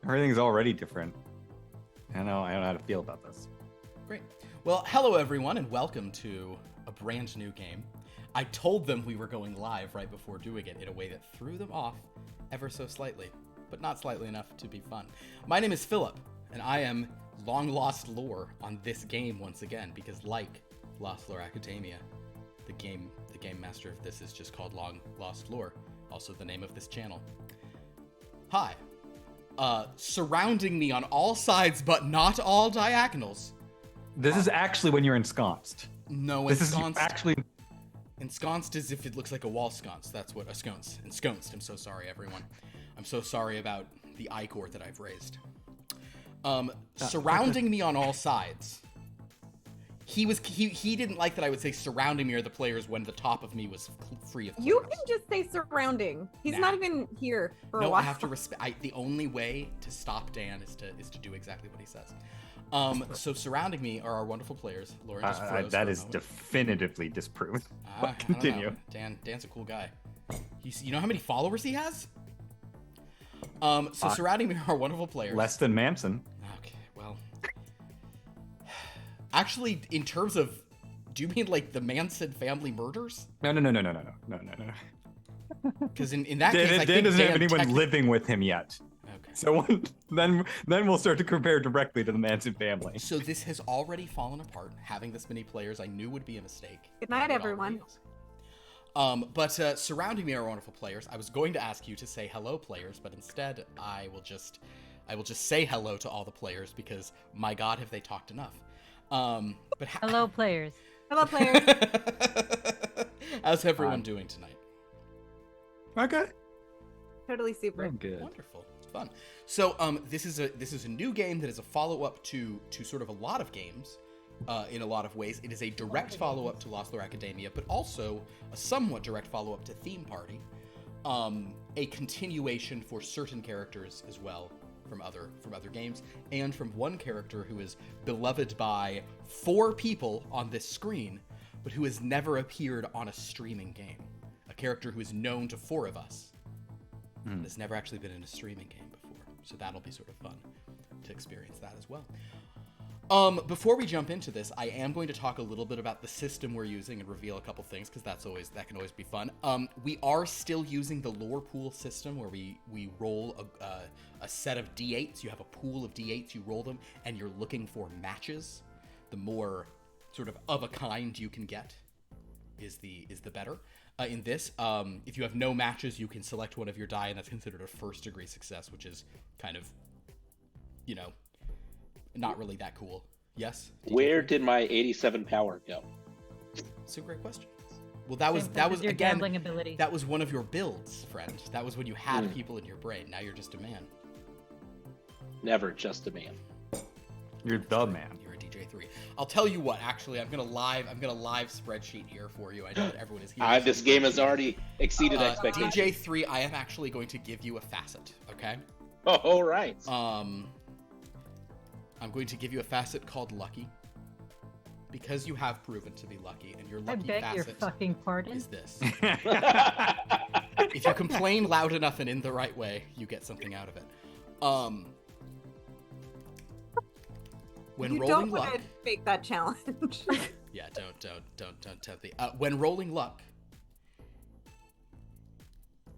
Everything's already different. I don't know how to feel about this. Great. Well, hello everyone, and welcome to a brand new game. I told them we were going live right before doing it in a way that threw them off ever so slightly, but not slightly enough to be fun. My name is Philip, and I am long lost lore on this game once again, because like Lost Lore Academia, the game master of this is just called Long Lost Lore, also the name of this channel. Hi. Surrounding me on all sides, but not all diagonals. This is actually when you're ensconced. No, This ensconced. is actually... Ensconced is if it looks like a wall sconce. That's what a sconce. Ensconced. I'm so sorry, everyone. I'm so sorry about the I-core that I've raised. Surrounding me on all sides. He didn't like that I would say surrounding me are the players when the top of me was free of players. You can just say surrounding. He's not even here for a while. No, I have to respect. The only way to stop Dan is to do exactly what he says. So surrounding me are our wonderful players. Lauren just froze. That is definitively disproved. Continue. Dan's a cool guy. You know how many followers he has? So surrounding me are our wonderful players. Less than Manson. Okay, well. Actually, in terms of, do you mean like the Manson family murders? No. Because in that case, I Dan think doesn't have Dan anyone living with him yet. Okay. So then we'll start to compare directly to the Manson family. So this has already fallen apart. Having this many players, I knew would be a mistake. Good night, everyone. But surrounding me are wonderful players. I was going to ask you to say hello, players, but instead I will just say hello to all the players because my God, have they talked enough? But hello, players. Hello, players. How's everyone doing tonight? Okay. Totally super. I'm good. Wonderful. It's fun. So this is a new game that is a follow-up to sort of a lot of games. In a lot of ways. It is a direct follow-up to Lost Lore Academia, but also a somewhat direct follow-up to Theme Party. A continuation for certain characters as well from other games, and from one character who is beloved by 4 people on this screen, but who has never appeared on a streaming game. A character who is known to 4 of us, but has never actually been in a streaming game before. So that'll be sort of fun to experience that as well. Before we jump into this, I am going to talk a little bit about the system we're using and reveal a couple things, because that can always be fun. We are still using the lore pool system, where we roll a set of d8s. You have a pool of d8s, you roll them, and you're looking for matches. The more sort of a kind you can get is the better. In this, if you have no matches, you can select one of your die, and that's considered a first degree success, which is kind of, not really that cool. Yes? Where did my 87 power go? It's a great question. Well, that was your again, gambling ability. that was one of your builds, friend. That was when you had people in your brain. Now you're just a man. Never just a man. You're the man. You're a DJ3. I'll tell you what, actually, I'm gonna live spreadsheet here for you. I know that everyone is here. This game has already exceeded expectations. DJ3, I am actually going to give you a facet, okay? Oh, all right. I'm going to give you a facet called Lucky, because you have proven to be lucky, and your lucky I beg your facet fucking pardon. is this. If you complain loud enough and in the right way, you get something out of it. When you rolling don't want luck, to fake that challenge. yeah, don't tempt me. When rolling luck,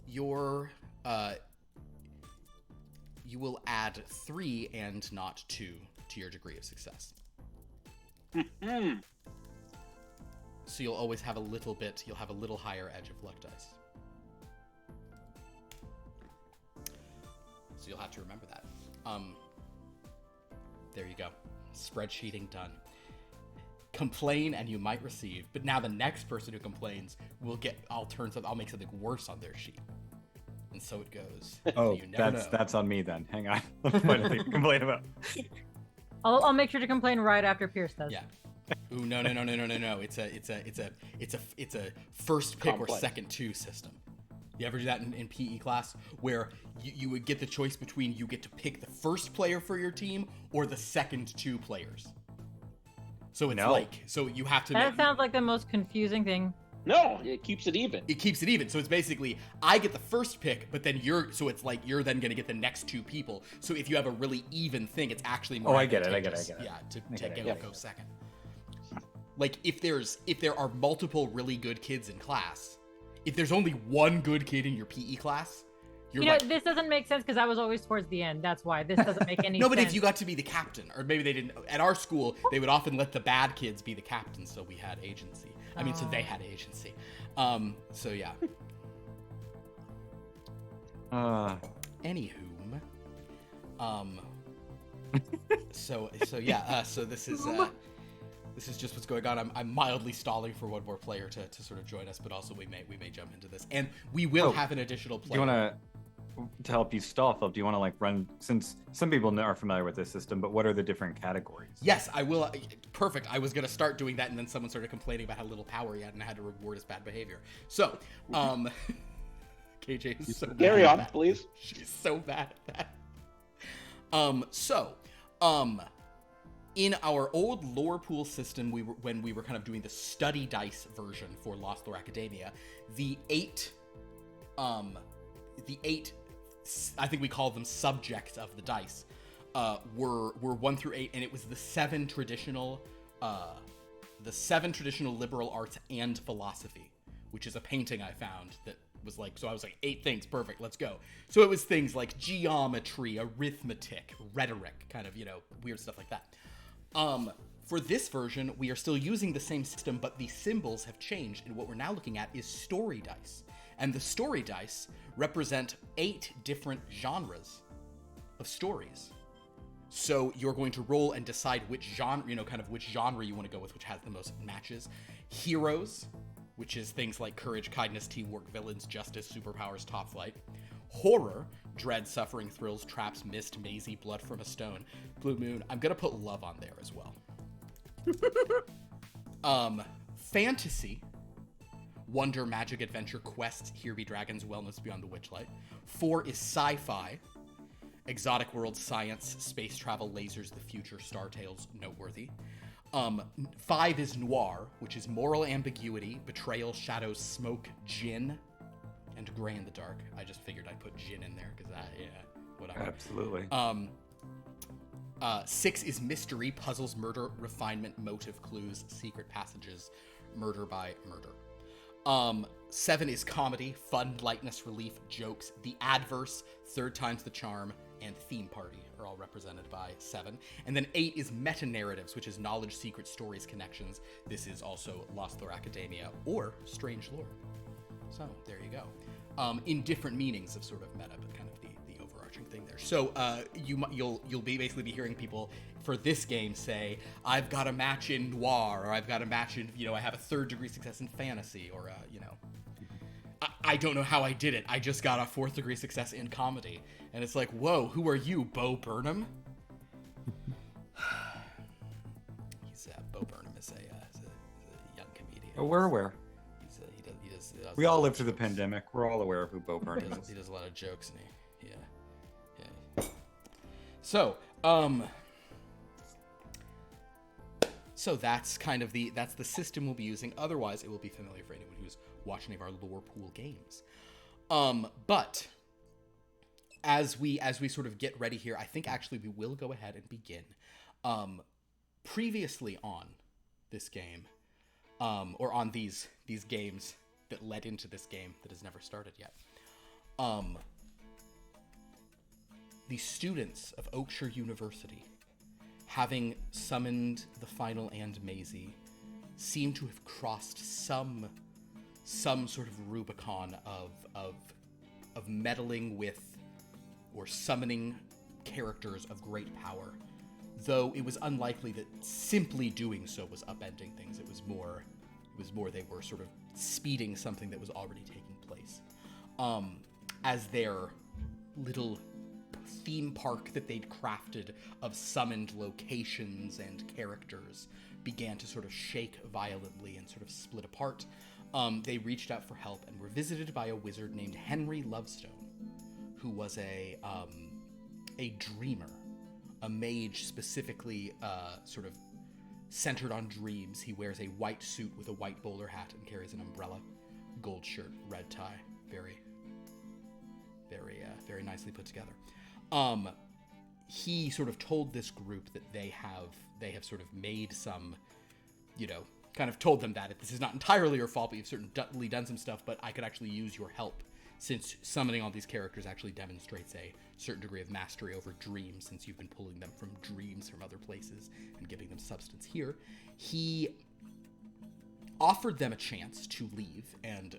you will add 3 and not 2 to your degree of success. So you'll always have a little higher edge of luck dice. So you'll have to remember that. There you go. Spreadsheeting done. Complain and you might receive, but now the next person who complains I'll make something worse on their sheet. And so it goes. Oh, you never know. that's on me then. Hang on. Let's find a thing to complain about. I'll make sure to complain right after Pierce does. Yeah. Ooh, no. It's a first pick or second 2 system. You ever do that in PE class, where you would get the choice between you get to pick the first player for your team or the second 2 players? So it's so you have to. That sounds like the most confusing thing No, it keeps it even. It keeps it even. So it's basically I get the first pick, but then you're then going to get the next two people. So if you have a really even thing, it's actually more. Oh, I get it. Yeah, to get it. go second. Like if there are multiple really good kids in class, if there's only one good kid in your PE class, you're this doesn't make sense because I was always towards the end. That's why this doesn't make any no, sense. but if you got to be the captain, or maybe they didn't. At our school, they would often let the bad kids be the captain, so we had agency. So they had agency. So yeah. Anywho, so yeah. So this is just what's going on. I'm mildly stalling for one more player to sort of join us, but also we may jump into this, and we will have an additional player. Do you want to help you stall, Phil? Do you want to like run, since some people are familiar with this system, but what are the different categories? Yes, I will. Perfect. I was gonna start doing that, and then someone started complaining about how little power he had, and I had to reward his bad behavior. So, KJ is so bad Carry at on, that. please. She's so bad at that. In our old lore pool system, when we were kind of doing the study dice version for Lost Lore Academia, the eight, I think we call them subjects of the dice, were 1 through 8, and it was the seven traditional liberal arts and philosophy, which is a painting I found that was like, so I was like, 8 things, perfect, let's go. So it was things like geometry, arithmetic, rhetoric, kind of, weird stuff like that. For this version, we are still using the same system, but the symbols have changed, and what we're now looking at is story dice. And the story dice represent 8 different genres of stories. So you're going to roll and decide which genre, which genre you want to go with, which has the most matches. Heroes, which is things like courage, kindness, teamwork, villains, justice, superpowers, top flight. Horror, dread, suffering, thrills, traps, mist, mazy, blood from a stone, blue moon. I'm gonna put love on there as well. Fantasy, wonder, magic, adventure, quests, here be dragons, wellness beyond the witchlight. 4 is sci-fi, exotic world, science, space travel, lasers, the future, star tales, noteworthy. 5 is noir, which is moral ambiguity, betrayal, shadows, smoke, gin, and gray in the dark. I just figured I'd put gin in there because whatever. Absolutely. 6 is mystery, puzzles, murder, refinement, motive, clues, secret passages, murder by murder. 7 is comedy, fun, lightness, relief, jokes, the adverse, third time's the charm, and theme party are all represented by 7. And then 8 is meta-narratives, which is knowledge, secret stories, connections. This is also Lost Lore Academia or Strange Lore. So there you go. In different meanings of sort of meta, but kind of the overarching thing there. So you'll basically be hearing people for this game say, I've got a match in noir, or I've got a match in, I have a 3rd degree success in fantasy, or I don't know how I did it. I just got a 4th degree success in comedy. And it's like, whoa, who are you, Bo Burnham? Bo Burnham is a young comedian. Oh, we're aware. He does We all lived through the pandemic. We're all aware of who Bo Burnham is. He does a lot of jokes, and yeah. So, so that's kind of that's the system we'll be using. Otherwise, it will be familiar for anyone who's watched any of our lore pool games. But as we sort of get ready here, I think actually we will go ahead and begin. Previously on this game, or on these games that led into this game that has never started yet, the students of Oakshire University, having summoned the final and Maisie, seem to have crossed some sort of Rubicon of meddling with or summoning characters of great power, though it was unlikely that simply doing so was upending things. It was more they were sort of speeding something that was already taking place. As their little theme park that they'd crafted of summoned locations and characters began to sort of shake violently and sort of split apart, they reached out for help and were visited by a wizard named Henry Lovestone, who was a dreamer, a mage specifically sort of centered on dreams. He wears a white suit with a white bowler hat and carries an umbrella, gold shirt, red tie. Very, very nicely put together. He sort of told this group that they have sort of made some, kind of told them that this is not entirely your fault, but you've certainly done some stuff, but I could actually use your help, since summoning all these characters actually demonstrates a certain degree of mastery over dreams, since you've been pulling them from dreams from other places and giving them substance here. He offered them a chance to leave, and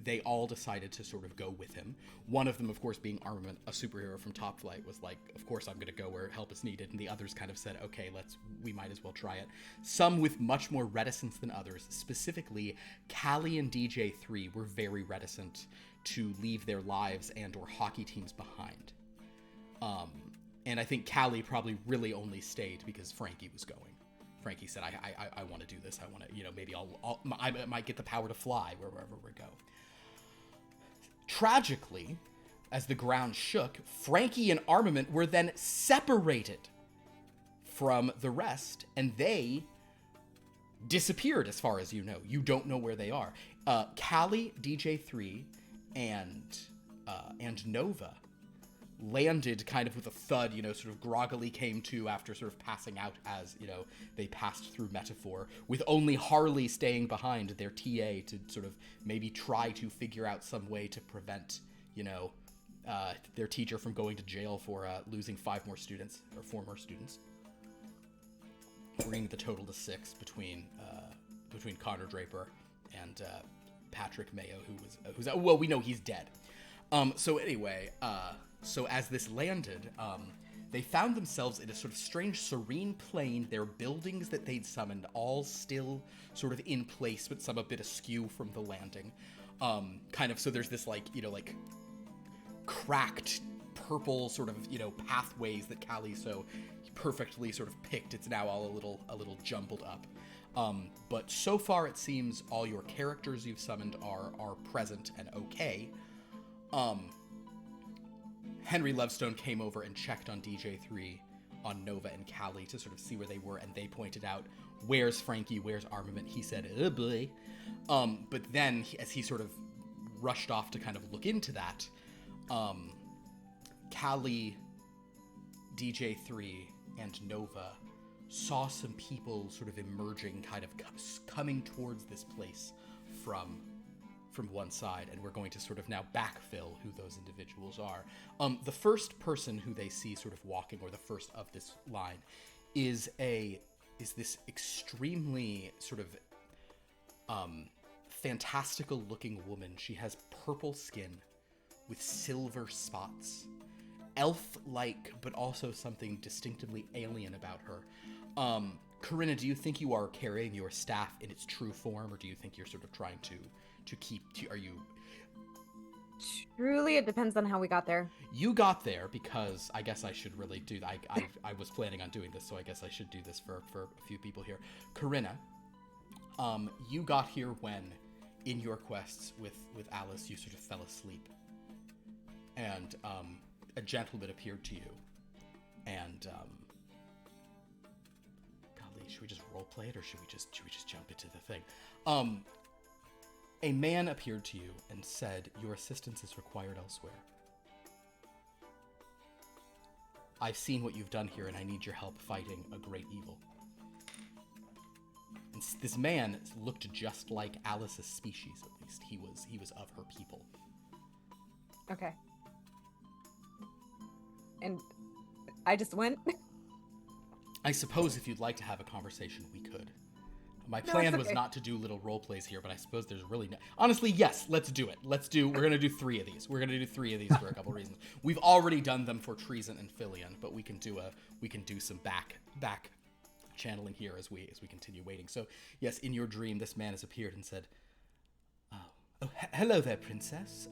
they all decided to sort of go with him. One of them, of course, being Armament, a superhero from Top Flight, was like, of course I'm going to go where help is needed, and the others kind of said, okay, we might as well try it. Some with much more reticence than others. Specifically, Callie and DJ3 were very reticent to leave their lives and or hockey teams behind. And I think Callie probably really only stayed because Frankie was going. Frankie said, I want to do this. I want to, maybe I might get the power to fly wherever we go. Tragically, as the ground shook, Frankie and Armament were then separated from the rest, and they disappeared as far as you know. You don't know where they are. Callie, DJ3, and Nova landed kind of with a thud, sort of groggily came to after sort of passing out as, they passed through Metaphor, with only Harley staying behind, their TA, to sort of maybe try to figure out some way to prevent, their teacher from going to jail for losing 4 more students, bringing the total to 6 between Connor Draper and Patrick Mayo, who's well, we know he's dead. So anyway, so as this landed, they found themselves in a sort of strange serene plain. Their buildings that they'd summoned all still sort of in place, but some a bit askew from the landing. Kind of, so there's this like cracked purple sort of, pathways that Callie so perfectly sort of picked. It's now all a little jumbled up. But so far it seems all your characters you've summoned are present and okay. Henry Lovestone came over and checked on DJ3, on Nova and Callie to sort of see where they were, and they pointed out, where's Frankie, where's Armament? He said, oh boy. But then, as he sort of rushed off to kind of look into that, Callie, DJ3, and Nova saw some people sort of emerging, kind of coming towards this place from one side, and we're going to sort of now backfill who those individuals are. The first person who they see sort of walking, or the first of this line, is this extremely sort of fantastical looking woman. She has purple skin with silver spots, elf-like, but also something distinctively alien about her. Corinna, do you think you are carrying your staff in its true form, or do you think you're sort of trying to are you... Truly, it depends on how we got there. You got there because I guess I should really do that. I was planning on doing this, so I guess I should do this for a few people here. Corinna, you got here when, in your quests with Alice, you sort of fell asleep. And a gentleman appeared to you. And golly, should we just roleplay it, or should we just jump into the thing? A man appeared to you and said, your assistance is required elsewhere. I've seen what you've done here, and I need your help fighting a great evil. And this man looked just like Alice's species, at least. He was of her people. Okay. And I just went? I suppose if you'd like to have a conversation, we could. My plan was not to do little role plays here, but I suppose there's really no... Honestly, yes, let's do it. We're going to do 3 of these. We're going to do 3 of these for a couple reasons. We've already done them for Treason and Filion, but we can do some back channeling here as we continue waiting. So, yes, in your dream, this man has appeared and said, hello there, princess.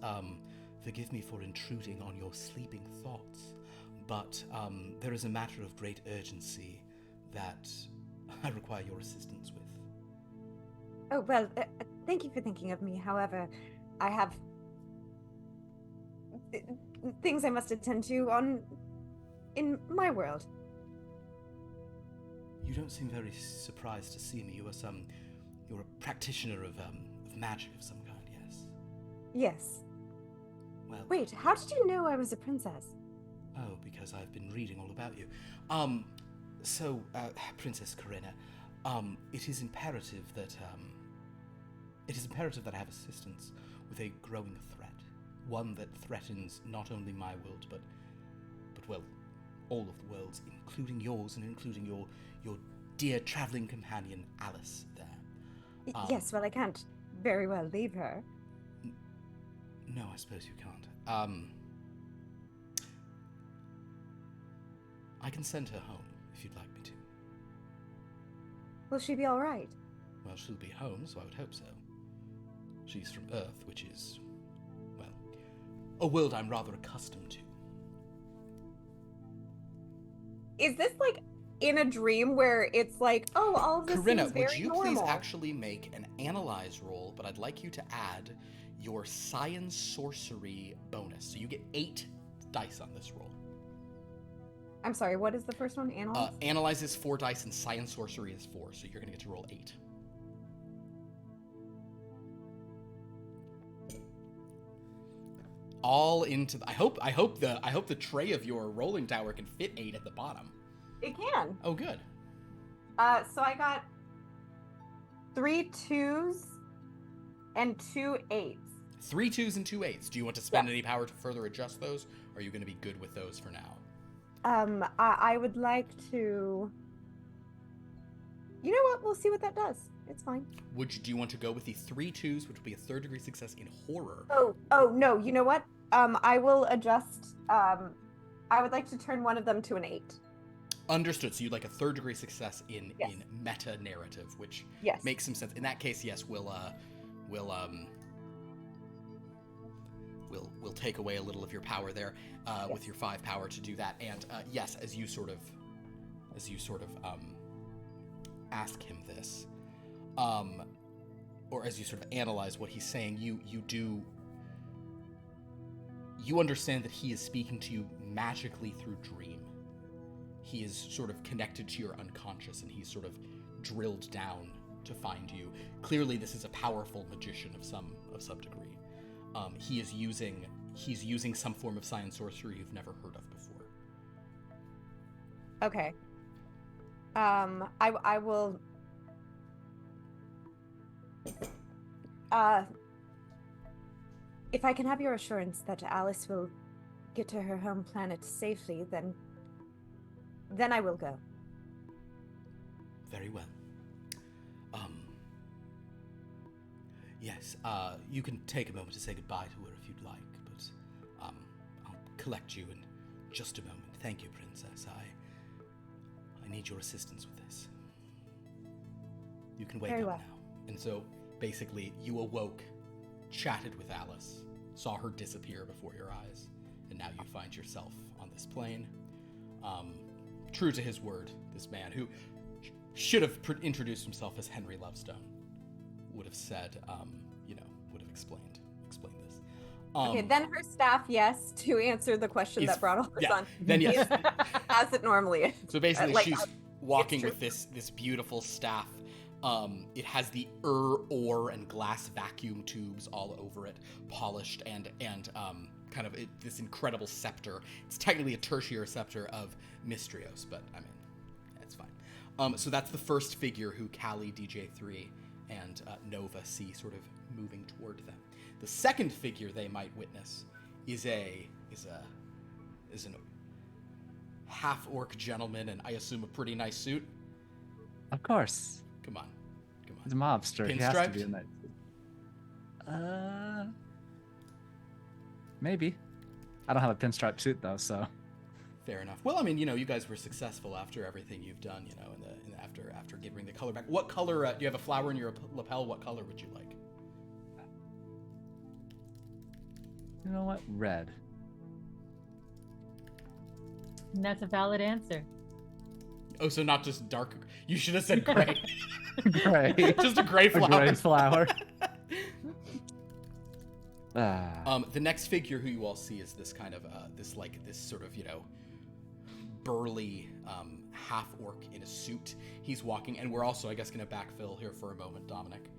Forgive me for intruding on your sleeping thoughts, but there is a matter of great urgency that I require your assistance with. Oh, well, thank you for thinking of me. However, I have things I must attend to in my world. You don't seem very surprised to see me. You're a practitioner of magic of some kind, yes? Yes. Well, Wait, how did you know I was a princess? oh, because I've been reading all about you. Princess Corinna, it is imperative that I have assistance with a growing threat. One that threatens not only my world, but well, all of the worlds, including yours and including your dear traveling companion, Alice, there. Yes, well, I can't very well leave her. No, I suppose you can't. I can send her home, if you'd like me to. Will she be all right? Well, she'll be home, so I would hope so. She's from Earth, which is, well, a world I'm rather accustomed to. Is this like in a dream where it's like, oh, all of this Corinna, seems very would you normal? please actually make an analyze roll, but I'd like you to add your science sorcery bonus. So you get 8 dice on this roll. I'm sorry, what is the first one? Analyze? Analyze is 4 dice and science sorcery is 4, so you're going to get to roll 8. All into the, I hope the tray of your rolling tower can fit 8 at the bottom. It can. Oh, good. So I got 3 2s and 2 8s. 3 2s and 2 8s. Do you want to spend any power to further adjust those, or are you going to be good with those for now? I would like to. You know what? We'll see what that does. It's fine. Do you want to go with the 3 2s, which will be a 3rd degree success in horror? Oh no. You know what? I will adjust. I would like to turn one of them to an 8. Understood. So you'd like a 3rd degree success in meta narrative, which makes some sense. In that case, yes, we'll take away a little of your power there with your 5 power to do that. And yes, as you sort of ask him this, or as you sort of analyze what he's saying, you understand that he is speaking to you magically through dream. He is sort of connected to your unconscious, and he's sort of drilled down to find you. Clearly, this is a powerful magician of some degree. He's using some form of science sorcery you've never heard of before. Okay. I will. If I can have your assurance that Alice will get to her home planet safely, then I will go. Very well. Yes, you can take a moment to say goodbye to her if you'd like, but I'll collect you in just a moment. Thank you, Princess. I need your assistance with this. You can wake Very up well. now. And so, basically, you awoke, chatted with Alice, saw her disappear before your eyes, and now you find yourself on this plane. True to his word, this man who should have introduced himself as Henry Lovestone would have said, would have explained this. Okay, then her staff, yes, to answer the question that brought all this on. Then yes. As it normally is. So basically, she's walking with this beautiful staff. It has the ore and glass vacuum tubes all over it, polished and kind of this incredible scepter. It's technically a tertiary scepter of Mistrios, but I mean, it's fine. So that's the first figure who Callie, DJ3, and Nova see sort of moving toward them. The second figure they might witness is an half-orc gentleman, and I assume a pretty nice suit. Of course. Come on. He's a mobster. He has to be in that suit. Maybe. I don't have a pinstripe suit though, so. Fair enough. Well, I mean, you guys were successful after everything you've done, after getting the color back. What color? Do you have a flower in your lapel? What color would you like? You know what? Red. And that's a valid answer. Oh, so not just dark. You should have said gray. Gray. Just a gray flower. A gray flower. The next figure who you all see is this kind of this sort of burly half orc in a suit. He's walking, and we're also, I guess, going to backfill here for a moment, Dominic.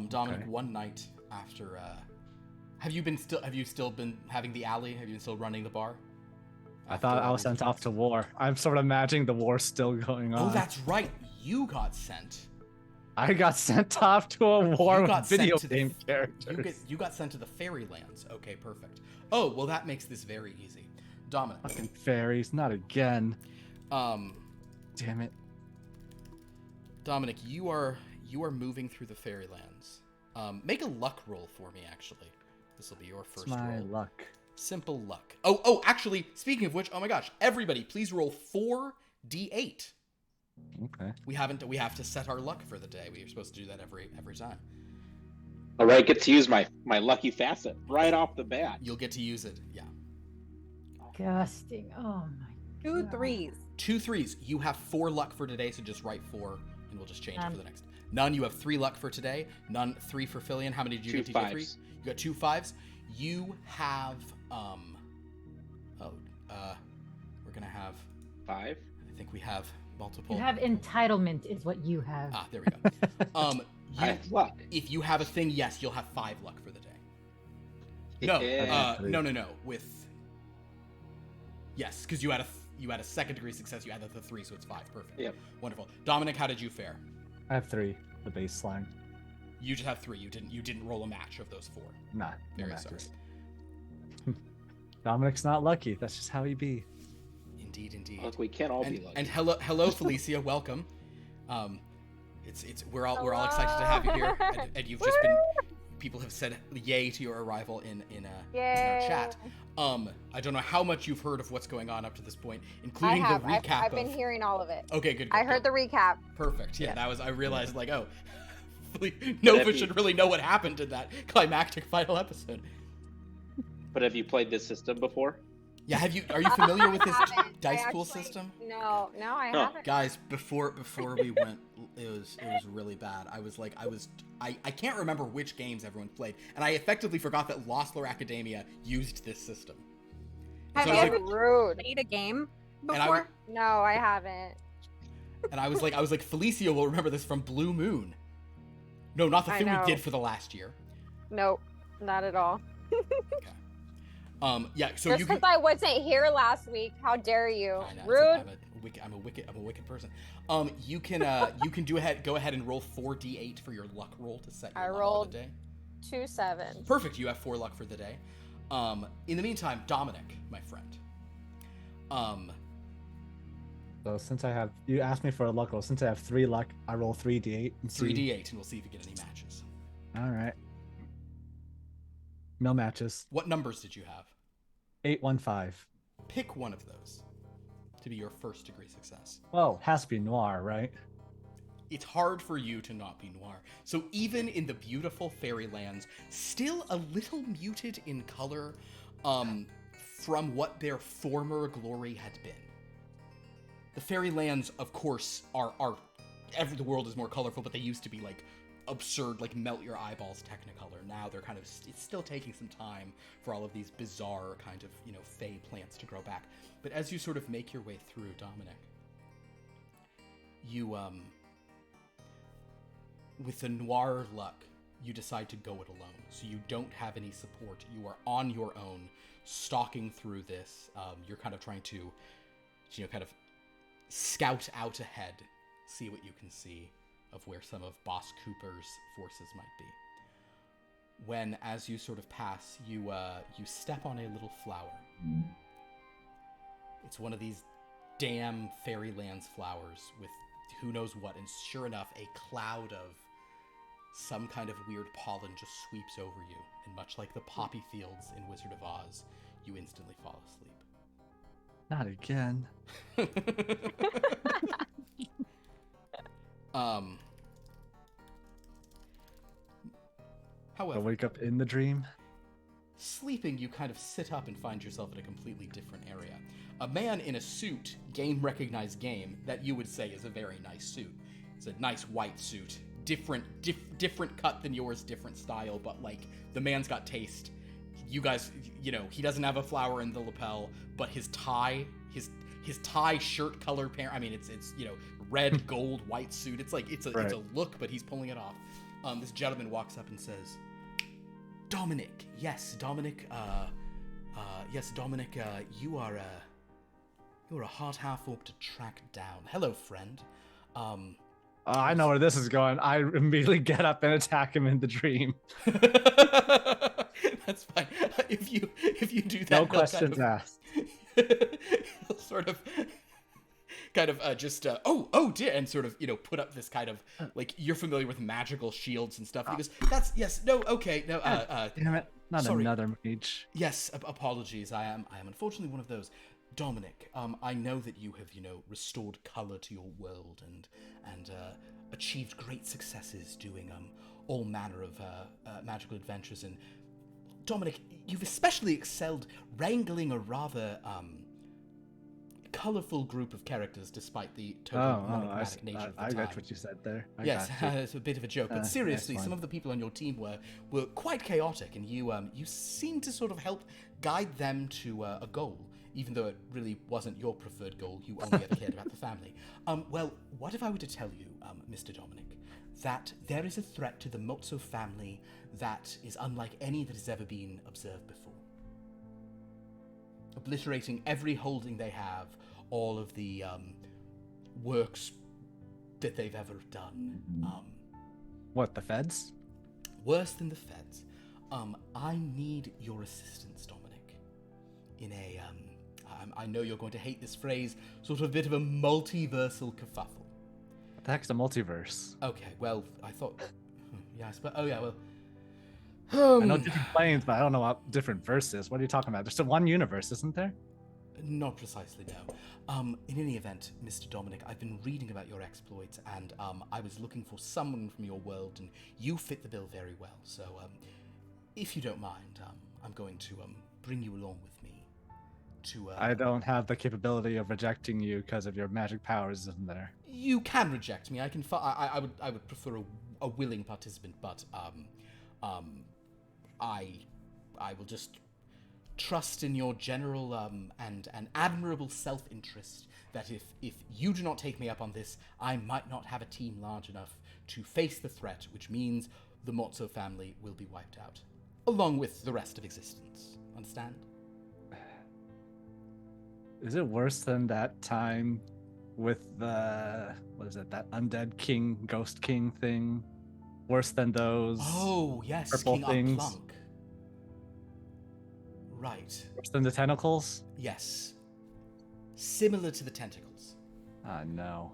Dominic, Okay. one night after, have you still been having the alley? Have you been still running the bar? I thought I was sent off to war. I'm sort of imagining the war still going on. Oh, that's right. You got sent. I got sent off to a war You with got sent video to the- game characters. You got sent to the Fairylands. Okay, perfect. Oh, well, that makes this very easy. Dominic. Fucking fairies, not again. Um, Damn it. Dominic, you are moving through the Fairylands. Make a luck roll for me, actually. This will be your first It's my roll. luck. Simple luck. Oh, actually, speaking of which, oh my gosh, everybody, please roll 4d8. Okay. We have to set our luck for the day. We are supposed to do that every time. All right, get to use my lucky facet right off the bat. You'll get to use it. Yeah. Disgusting. Oh my. 2 threes. 2 3s. You have 4 luck for today, so just write 4, and we'll just change it for the next. None. You have 3 luck for today. None. 3 for Filian. How many did you get? 2 You get 3. fives. You got 2 5s. You have we're gonna have. 5. I think we have multiple. You have entitlement, is what you have. Ah, there we go. I have luck. If you have a thing, yes, you'll have 5 luck for the day. No, Yeah. no. With yes, because you had a second degree success. You added the 3, so it's 5. Perfect. Yep. Wonderful. Dominic, how did you fare? I have 3, the baseline. You just have 3. You didn't roll a match of those 4. Nah, no Very sorry. matches. Dominic's not lucky. That's just how he be. Indeed. Look, we can't all be And, lucky. and hello, Felicia. Welcome. We're all excited to have you here, and you've just been. People have said yay to your arrival in our chat. I don't know how much you've heard of what's going on up to this point, including I have. the recap. I've been hearing all of it. Okay, good. I heard the recap. Perfect. Yeah, Yeah. that was. I realized Nova if you- should really know what happened in that climactic final episode. But have you played this system before? Yeah, are you familiar with this I haven't. dice I pool actually- system? No, I No. haven't. Guys, before we went, it was really bad. I can't remember which games everyone played, and I effectively forgot that Lost Lore Academia used this system. Have So you I was ever Rude. played a game And I before? No, I haven't. And I was like, Felicia will remember this from Blue Moon. No, not the I thing we know. did for the last year. Nope, not at all. Yeah. So Just you because can. I wasn't here last week, how dare you? I know, Rude. I'm a wicked person. You can go ahead and roll 4d8 for your luck roll to set your I luck rolled- for the day. 2 7s. Perfect. You have 4 luck for the day. In the meantime, Dominic, my friend. So since you asked me for a luck roll, since I have 3 luck, I roll 3d8 and see. 3d8, and we'll see if you get any matches. All right. No matches. What numbers did you have? 8, 1, 5. Pick one of those to be your first degree success. Well, has to be noir, right? It's hard for you to not be noir. So even in the beautiful Fairylands, still a little muted in color from what their former glory had been. The Fairylands, of course, are the world is more colorful, but they used to be like absurd, like melt your eyeballs Technicolor. Now they're kind of, it's still taking some time for all of these bizarre kind of, fey plants to grow back. But as you sort of make your way through, Dominic, you, with the noir luck, you decide to go it alone. So you don't have any support. You are on your own, stalking through this. You're kind of trying to, kind of scout out ahead, see what you can see of where some of Boss Cooper's forces might be. When, as you sort of pass, you step on a little flower. It's one of these damn Fairylands flowers with who knows what, and sure enough, a cloud of some kind of weird pollen just sweeps over you, and much like the poppy fields in Wizard of Oz, you instantly fall asleep. Not again. I However, wake up in the dream. sleeping, you kind of sit up and find yourself in a completely different area. A man in a suit, game-recognized game, that you would say is a very nice suit. It's a nice white suit. Different cut than yours, different style, but, like, the man's got taste. You guys, he doesn't have a flower in the lapel, but his tie, his tie shirt color pair. I mean, it's red, gold, white suit. It's like it's a look, but he's pulling it off. This gentleman walks up and says, "Dominic, yes, Dominic. Yes, Dominic. You're a hard half orc to track down. Hello, friend. I know where this is going. I immediately get up and attack him in the dream. That's fine. If you do that, No questions asked. He'll sort of kind of oh dear, and sort of put up this kind of like, you're familiar with magical shields and stuff. And he goes, Damn it, not sorry. another mage. Yes, apologies. I am unfortunately one of those. Dominic, I know that you have, restored color to your world and achieved great successes doing all manner of magical adventures. And Dominic, you've especially excelled wrangling a rather colorful group of characters, despite the total monochromatic nature of the I time. got what you said there. Yes, it's a bit of a joke, but seriously, nice some of the people on your team were quite chaotic, and you seemed to sort of help guide them to a goal, even though it really wasn't your preferred goal. You only ever cared about the family. Well, what if I were to tell you, Mr. Dominic, that there is a threat to the Mozzo family that is unlike any that has ever been observed before, obliterating every holding they have, all of the works that they've ever done. What, the feds? Worse than the feds. I need your assistance, Dominic, in a I know you're going to hate this phrase, sort of a bit of a multiversal kerfuffle. What the heck's a multiverse? Okay, well, I thought... Yes, but... Oh, yeah, well... I know different planes, but I don't know what different verses. What are you talking about? There's one universe, isn't there? Not precisely, no. In any event, Mr. Dominic, I've been reading about your exploits, and I was looking for someone from your world, and you fit the bill very well. So, if you don't mind, I'm going to bring you along with me. I don't have the capability of rejecting you because of your magic powers, isn't there? You can reject me. I can. I would prefer a willing participant, but I will just trust in your general and admirable self-interest that if you do not take me up on this, I might not have a team large enough to face the threat, which means the Mozzo family will be wiped out, along with the rest of existence. Understand? Is it worse than that time with the, what is it, that undead king, ghost king thing? Worse than those? Oh, yes, purple King things? Upplunk. Right. Worse than the tentacles? Yes. Similar to the tentacles. No.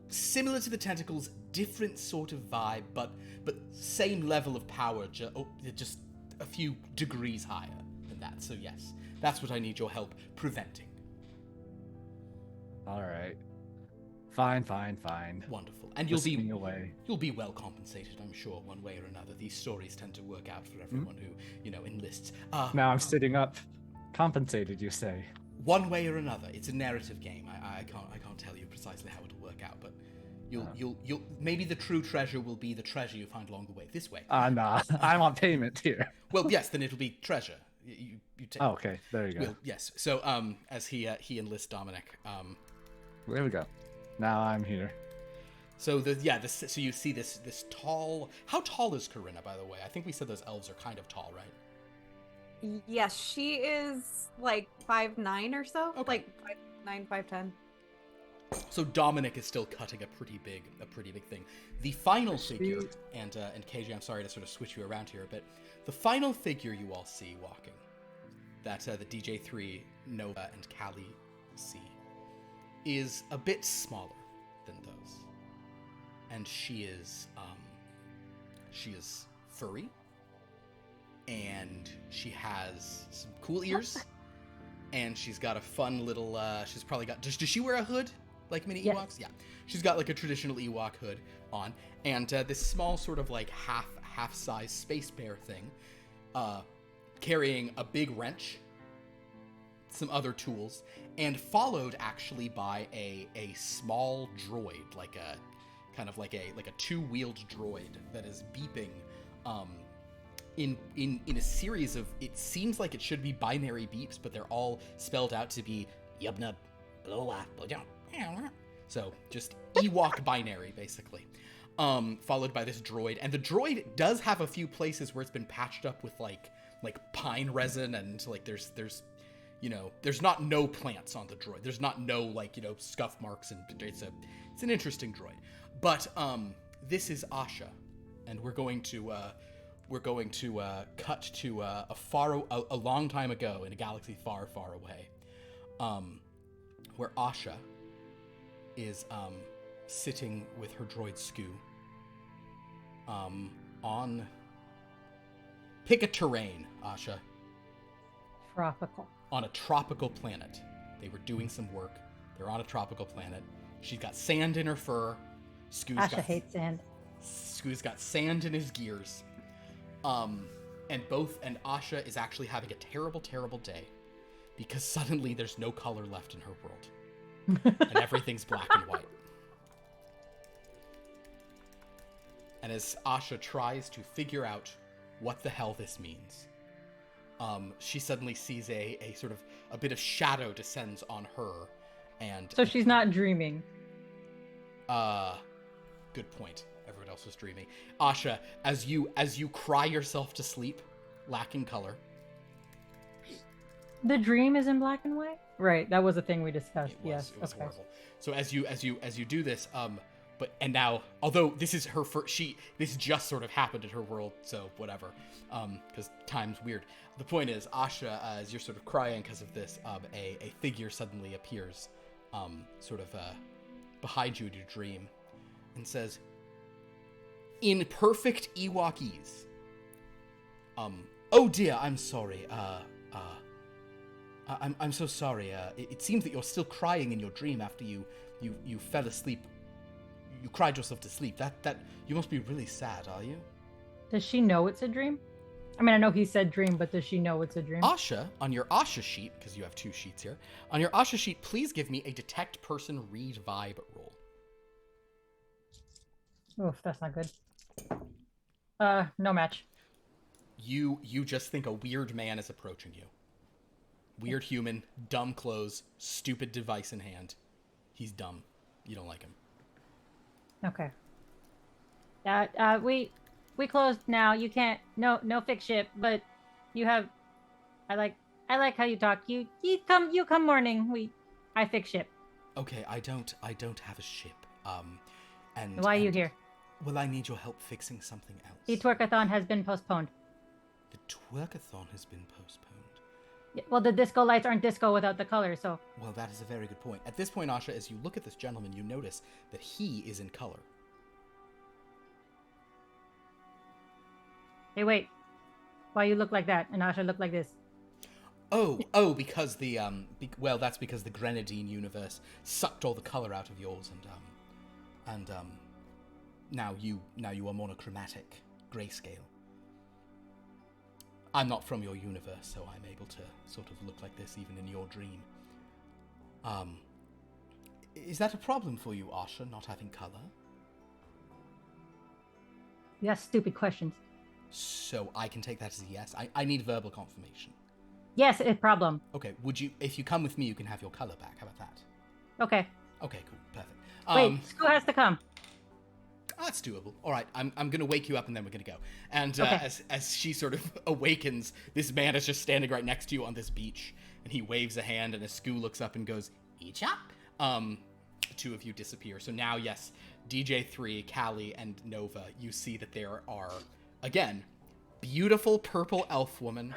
Similar to the tentacles, different sort of vibe, but same level of power, just a few degrees higher than that. So yes, that's what I need your help preventing. All right. Fine. Wonderful. And you'll be well compensated, I'm sure, one way or another. These stories tend to work out for everyone who, enlists. Now I'm sitting up. Compensated, you say? One way or another. It's a narrative game. I can't tell you precisely how it'll work out, but you'll maybe the true treasure will be the treasure you find along the way. This way. Nah. I want payment here. Well, yes, then it'll be treasure. You take. Oh, okay. There you go. Well, yes. So as he enlists Dominic. There we go. Now I'm here. So so you see this tall. How tall is Corinna, by the way? I think we said those elves are kind of tall, right? Yes, she is like 5'9" or so. Okay. Like 5'9", 5'10". So Dominic is still cutting a pretty big thing. The final figure, and KJ, I'm sorry to sort of switch you around here a bit. The final figure you all see walking, that the DJ3, Nova, and Callie see, is a bit smaller than those, and she is furry, and she has some cool ears, and she's got a fun little. She's probably got. Does she wear a hood like many Yes. Ewoks? Yeah, she's got like a traditional Ewok hood on, and this small sort of like half size space bear thing, carrying a big wrench, some other tools, and followed actually by a small droid, like a kind of like a two-wheeled droid that is beeping in a series of, it seems like it should be binary beeps, but they're all spelled out to be yubnub, So just Ewok binary, basically. Followed by this droid. And the droid does have a few places where it's been patched up with like pine resin, and like there's there's not no plants on the droid. There's not no like, scuff marks, and it's an interesting droid. But this is Asha, and we're going to cut to a long time ago in a galaxy far, far away, where Asha is sitting with her droid Skoo on pick a terrain, Asha. Tropical. On a tropical planet. They were doing some work. They're on a tropical planet. She's got sand in her fur. Asha hates sand. Skoo's got sand in his gears. And Asha is actually having a terrible, terrible day because suddenly there's no color left in her world. And everything's black and white. And as Asha tries to figure out what the hell this means, she suddenly sees a sort of a bit of shadow descends on her, and so she's not dreaming. Good point. Everyone else was dreaming. Asha, as you cry yourself to sleep, lacking color. The dream is in black and white? Right, that was a thing we discussed. It was okay. horrible. So as you do this, and now, although this is her first, this just sort of happened in her world, so whatever, because time's weird. The point is, Asha, as you're sort of crying because of this, a figure suddenly appears, behind you in your dream, and says, in perfect Ewokese, oh dear, I'm sorry, I'm so sorry, it seems that you're still crying in your dream after you fell asleep. You cried yourself to sleep. That you must be really sad, are you? Does she know it's a dream? I mean, I know he said dream, but does she know it's a dream? Asha, on your Asha sheet, because you have 2 sheets here, on your Asha sheet, please give me a detect person read vibe roll. Oof, that's not good. No match. You just think a weird man is approaching you. Weird human, dumb clothes, stupid device in hand. He's dumb. You don't like him. Okay. We closed now. You can't. No fix ship. But you have. I like how you talk. You come morning. I fix ship. Okay, I don't have a ship. And why are you here? Well, I need your help fixing something else. The twerkathon has been postponed. The twerkathon has been postponed. Yeah, well, the disco lights aren't disco without the color, so. Well, that is a very good point. At this point, Asha, as you look at this gentleman, you notice that he is in color. Hey, wait. Why you look like that and Asha look like this? Oh, because the that's because the Grenadine universe sucked all the color out of yours, and now you are monochromatic, grayscale. I'm not from your universe, so I'm able to sort of look like this even in your dream. Is that a problem for you, Asha, not having color? You ask stupid questions. So I can take that as a yes. I need verbal confirmation. Yes, a problem. Okay, if you come with me, you can have your color back. How about that? Okay. Okay, cool, perfect. Wait, Skoo has to come. That's doable. All right, I'm gonna wake you up and then we're gonna go. And Okay. as she sort of awakens, this man is just standing right next to you on this beach, and he waves a hand, and as Skoo looks up and goes, "Each up." The 2 of you disappear. So now, yes, DJ3, Callie, and Nova, you see that there are, again, beautiful purple elf woman,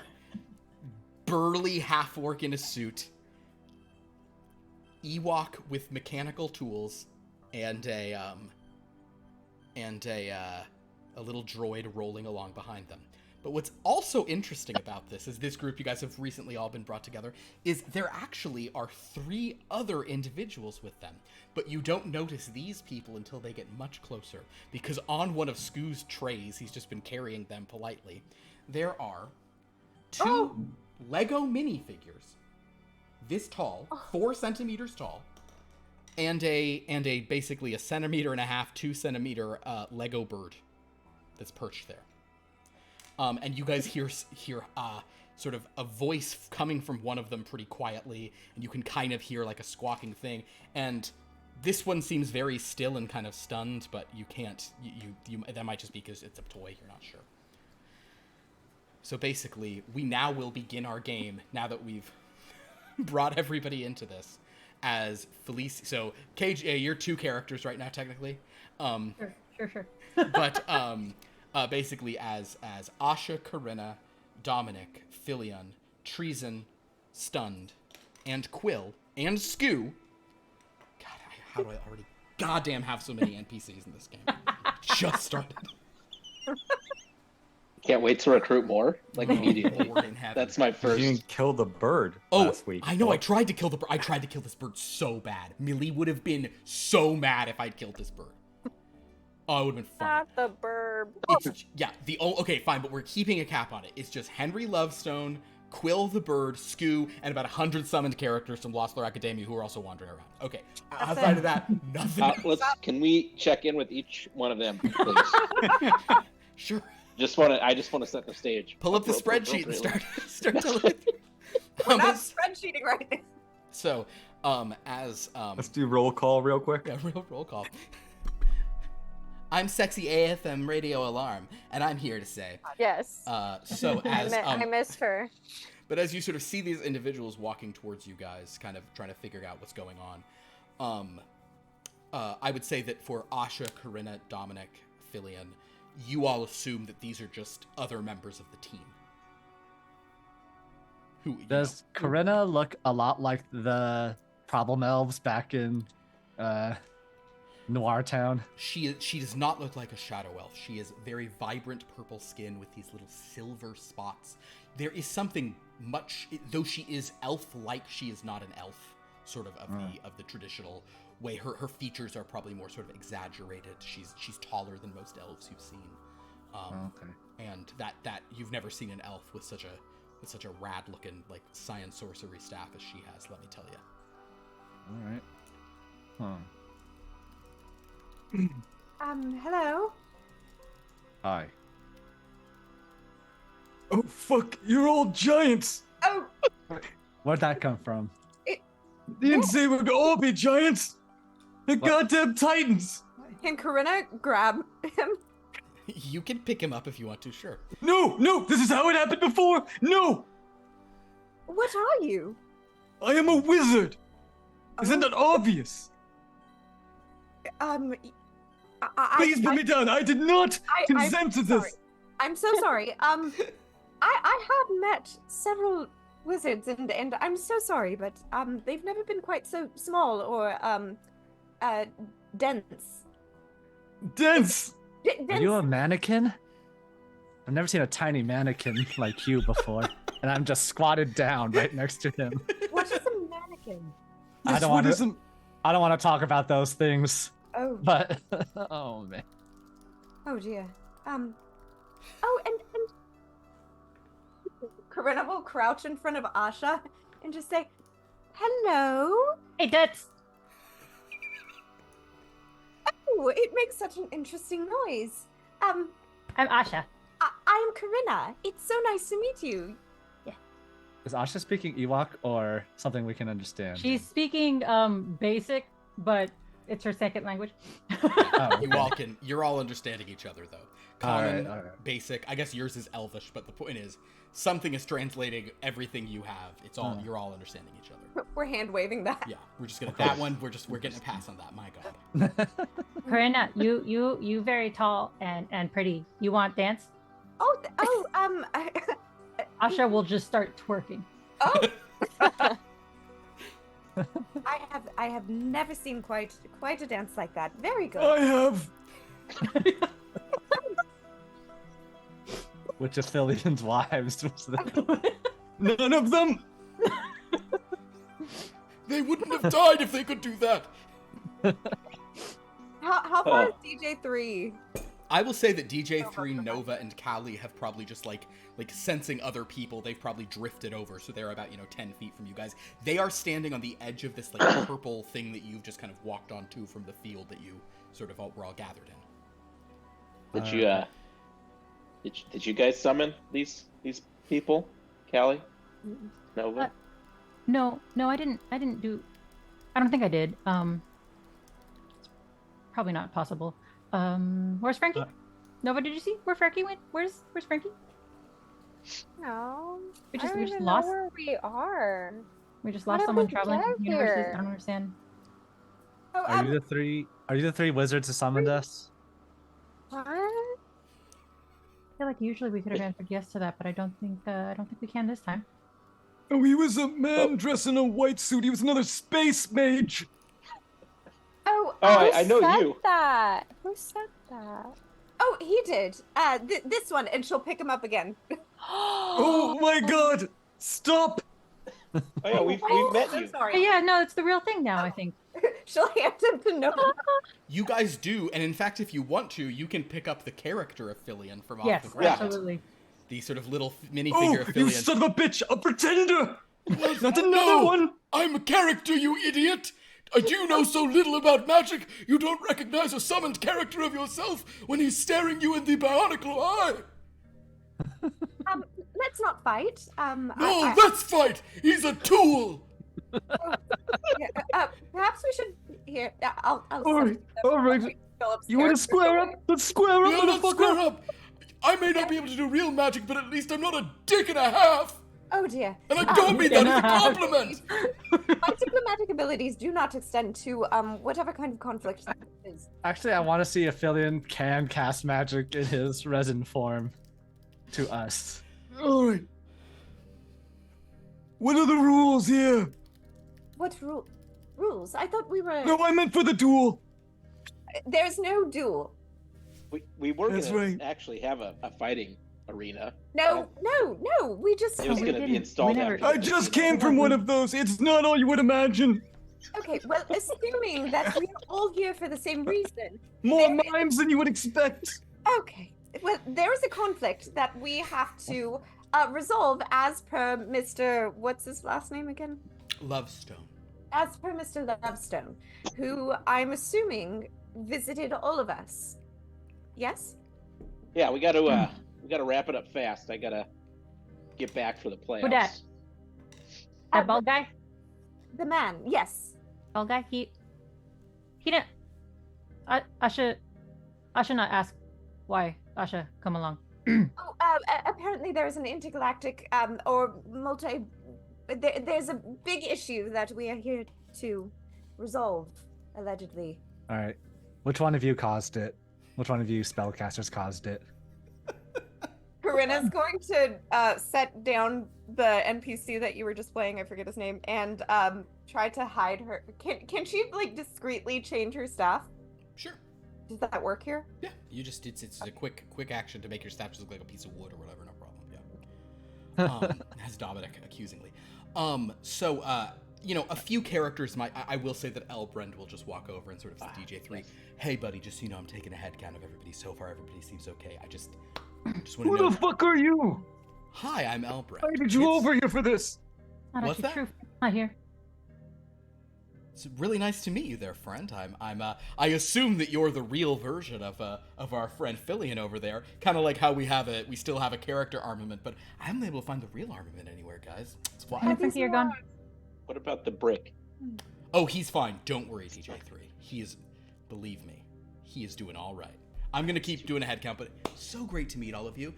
burly half-orc in a suit, Ewok with mechanical tools, and a little droid rolling along behind them. But what's also interesting about this is this group you guys have recently all been brought together is there actually are 3 other individuals with them. But you don't notice these people until they get much closer, because on one of Skoo's trays, he's just been carrying them politely, there are 2 Lego minifigures, this tall, 4 centimeters tall, and a basically a 1.5 centimeter, 2 centimeter Lego bird that's perched there. And you guys hear sort of a voice coming from one of them pretty quietly, and you can kind of hear like a squawking thing. And this one seems very still and kind of stunned, but you can't. You that might just be because it's a toy. You're not sure. So basically, we now will begin our game now that we've brought everybody into this as Felicia. So, KJ, you're 2 characters right now, technically. Sure. But basically, as Asha, Corinna, Dominic, Filion, Treason, Stunned, and Quill, and Skoo. God, how do I already goddamn have so many NPCs in this game? Just started. Can't wait to recruit more, like Oh, immediately. Lord in heaven. That's my You first. didn't kill the bird last week. I know. I tried to kill I tried to kill this bird so bad. Millie would have been so mad if I'd killed this bird. Oh, it would have been fun. Not the burb. Okay, fine, but we're keeping a cap on it. It's just Henry Lovestone, Quill the bird, Skoo, and about 100 summoned characters from Lost Lore Academia who are also wandering around. Okay, outside of that, nothing. Can we check in with each one of them, please? Sure. I just want to set the stage. Pull up the spreadsheet and start telling. We're not spreadsheeting right now. So, as Let's do roll call real quick. yeah, roll call. I'm Sexy AFM Radio Alarm, and I'm here to say, Yes. so as I missed her. But as you sort of see these individuals walking towards you guys, kind of trying to figure out what's going on, I would say that for Asha, Corinna, Dominic, Filion, you all assume that these are just other members of the team. Who Does Corinna look a lot like the problem elves back in Noir Town? She does not look like a shadow elf. She is very vibrant purple skin with these little silver spots. There is something though she is elf-like, she is not an elf, sort of the traditional way. Her features are probably more sort of exaggerated. She's taller than most elves you've seen. Okay. And that you've never seen an elf with such a rad looking like science sorcery staff as she has, let me tell you. All right. Hello? Hi. Oh fuck! You're all giants. Oh, Where'd that come from? You didn't say we're gonna all be giants. The goddamn titans. can Corinna grab him? You can pick him up if you want to, sure. No, this is how it happened before. No, What are you? I am a wizard. Isn't that obvious? Please put me down. I did not consent to this. I'm so sorry. I have met several wizards, and I'm so sorry, but they've never been quite so small or dense. Dense. Are you a mannequin? I've never seen a tiny mannequin like you before, and I'm just squatted down right next to him. What is a mannequin? I don't want to talk about those things. Oh. But oh man. Oh dear. Oh, and Corinna will crouch in front of Asha and just say, "Hello." Hey, Toots. Oh, it makes such an interesting noise. I'm Asha. I'm Corinna. It's so nice to meet you. Is Asha speaking Ewok or something we can understand? She's speaking basic, but it's her second language. Oh, You're all understanding each other though. Common, basic. I guess yours is Elvish, but the point is, something is translating everything you have. It's all you're all understanding each other. We're hand waving that. Yeah, we're just gonna that one. We're getting a pass on that. My God. Corinna, you very tall and pretty. You want dance? Asha will just start twerking. Oh. I have never seen quite a dance like that. Very good. I have. Which of Fillion's wives was that? None of them. They wouldn't have died if they could do that. How far is DJ3? I will say that DJ3, Nova, and Callie have probably just like sensing other people. They've probably drifted over, so they're about 10 feet from you guys. They are standing on the edge of this like purple thing that you've just kind of walked onto from the field that you sort of were all gathered in. Did you guys summon these people? Callie? Nova? No, I didn't do. I don't think I did. It's probably not possible. Where's Frankie? Nova, did you see where Frankie went? Where's Frankie? No. We I just don't even lost. know where we are. We just How lost did someone we traveling get to universes. here? I don't understand. Oh, Are you the three? Are you the three wizards who summoned us? What? I feel like usually we could have answered yes to that, but I don't think we can this time. Oh, he was a man dressed in a white suit. He was another space mage. oh, I know Who said you. that? Who said that? oh, he did. This one, and she'll pick him up again. Oh my God! Stop! Oh yeah, we've met I'm you. sorry. But yeah, no, it's the real thing now. I think. She'll hand him to Nova. You guys do, and in fact, if you want to, you can pick up the character of Filion from off Yes, the ground. absolutely. The sort of little minifigure Oh, of you Filion. son of a bitch! A pretender! Not another No! one! I'm a character, you idiot! You know so little about magic, you don't recognize a summoned character of yourself when he's staring you in the bionicle eye! Let's not fight. No, let's fight! He's a tool! Perhaps we should. Here, I'll. All right. You want to square up? Let's square up, Yeah, let's motherfucker! square up! I may not be able to do real magic, but at least I'm not a dick and a half! Oh dear. And I don't mean that as a compliment! My diplomatic abilities do not extend to whatever kind of conflict that is. Actually, I want to see if Filion can cast magic in his resin form to us. All right. What are the rules here? What rules? I thought we were. No, I meant for the duel. There's no duel. We were That's gonna right. actually have a fighting arena. No. We just. It was we gonna be didn't. installed We never- after. I just came from one of those. It's not all you would imagine. Okay, well, assuming that we're all here for the same reason. More mimes than you would expect. Okay. Well, there is a conflict that we have to resolve as per Mr. What's his last name again? Lovestone. As per Mr. Lovestone, who I'm assuming visited all of us. Yes? Yeah, we gotta wrap it up fast. I gotta get back for the playoffs. Who dat? That bald guy? The man, yes. Bald guy? He didn't. I should not ask why Asha come along. Oh, apparently there is an intergalactic or multi. There's a big issue that we are here to resolve, allegedly. All right. Which one of you caused it? Which one of you spellcasters caused it? Corinna's going to set down the NPC that you were just playing. I forget his name, and try to hide her. Can she like discreetly change her staff? Sure. Does that work here? Yeah, you just it's a quick action to make your staff just look like a piece of wood or whatever, no problem. Yeah. As Dominic accusingly. A few characters might. I will say that Elbrand will just walk over and sort of say DJ3, yes. Hey buddy, just so you know, I'm taking a head count of everybody. So far, everybody seems okay. I just want to Who know. the fuck are you? Hi, I'm Elbrand. Why did you It's- over here for this? Not What's actually that? true. Not here. It's really nice to meet you there, friend. I assume that you're the real version of our friend Filion over there. Kind of like how we still have a character armament, but I haven't been able to find the real armament anywhere, guys. It's And wild. Frankie, you're gone. What about the brick? Oh, he's fine. Don't worry, DJ3. Believe me, he is doing all right. I'm gonna keep doing a head count, but so great to meet all of you.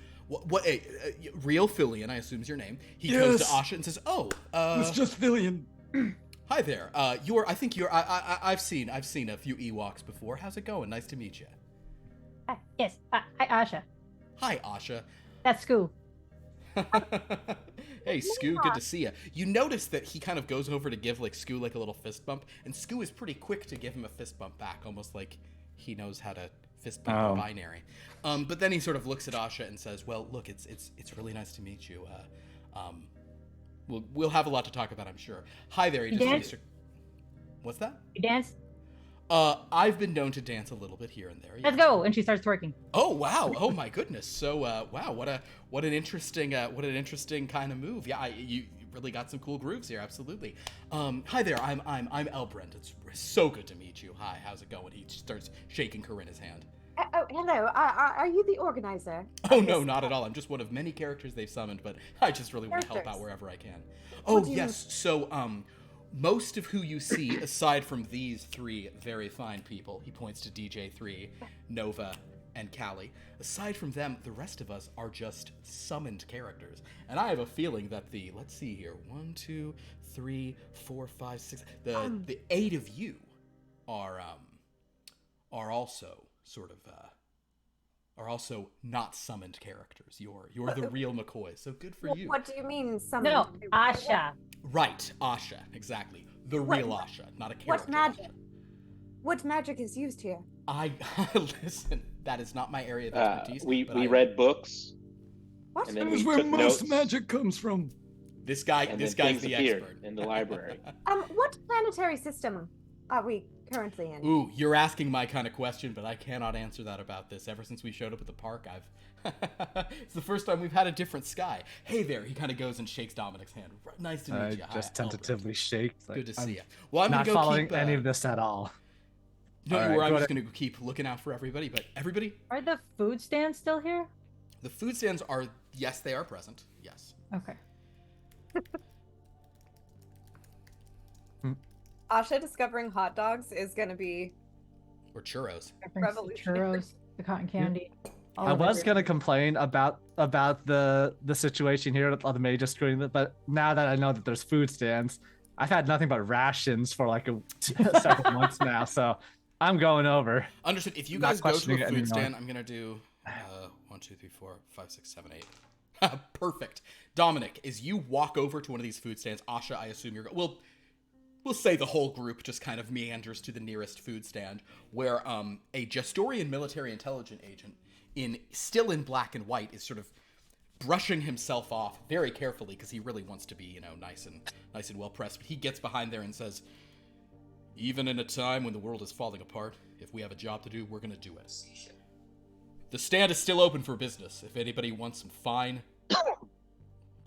Real Filion, I assume is your name. He goes to Yes. Asha and says, It's just Filion. hi there. I've seen a few Ewoks before. How's it going? Nice to meet you. Yes, hi Asha. Hi, Asha. That's Scoo. Hey, Scoo, good to see you. You notice that he kind of goes over to give Scoo a little fist bump, and Scoo is pretty quick to give him a fist bump back, almost like he knows how to fist bump Oh. a binary. But then he sort of looks at Asha and says, "Well, look, it's really nice to meet you. We'll have a lot to talk about, I'm sure. Hi there, You dance? What's that? You dance? I've been known to dance a little bit here and there. Let's yes. go. And she starts twerking. Oh wow! Oh my goodness! So wow, what an interesting kind of move. Yeah, you really got some cool grooves here. Absolutely. Hi there. I'm Elbrand. It's so good to meet you. Hi, how's it going? He starts shaking Corinna's hand. Oh, hello. Are you the organizer? Oh of no, this? not at all. I'm just one of many characters they've summoned, but I just really want to help out Characters. wherever I can. What Oh do you yes, so most of who you see, aside from these three very fine people, he points to DJ3, Nova, and Callie. Aside from them, the rest of us are just summoned characters. And I have a feeling that let's see here, 1, 2, 3, 4, 5, 6, the 8 of you are also sort of are also not summoned characters. You're the real McCoy, so good for you. What do you mean summoned? No, Asha. Right, Asha, exactly. The What- real Asha, not a character. What magic? Asha. What magic is used here? I listen. That is not my area of expertise. We but I- read books, What? and then That's we where took most notes, magic comes from. This guy. and This then guy's things the appeared expert in the library. What planetary system are we currently in? Ooh, you're asking my kind of question, but I cannot answer that about this. Ever since we showed up at the park, it's the first time we've had a different sky. Hey there, he kind of goes and shakes Dominic's hand. Nice to meet I you. just Hi, Albert. tentatively shake. like, Good to I'm see you. Well, I'm not gonna go following keep, any of this at all. Don't All you right, worry, I'm go just gonna keep looking out for everybody. But everybody, Are the food stands still here? the food stands are yes, they are present. Yes. Okay. Asha discovering hot dogs is gonna be Or churros. Revolutionary. Churros, the cotton candy. all I of it. was gonna complain about the situation here on the major screen, but now that I know that there's food stands, I've had nothing but rations for like several months now, so I'm going over. Understood. If you Not guys go to questioning a it food anymore. stand, I'm gonna do 1, 2, 3, 4, 5, 6, 7, 8. Perfect. Dominic, as you walk over to one of these food stands, Asha, I assume you're we'll say the whole group just kind of meanders to the nearest food stand, where a Gestorian military intelligence agent, still in black and white, is sort of brushing himself off very carefully because he really wants to be, nice and well pressed. But he gets behind there and says, "Even in a time when the world is falling apart, if we have a job to do, we're gonna do it. The stand is still open for business. If anybody wants some fine,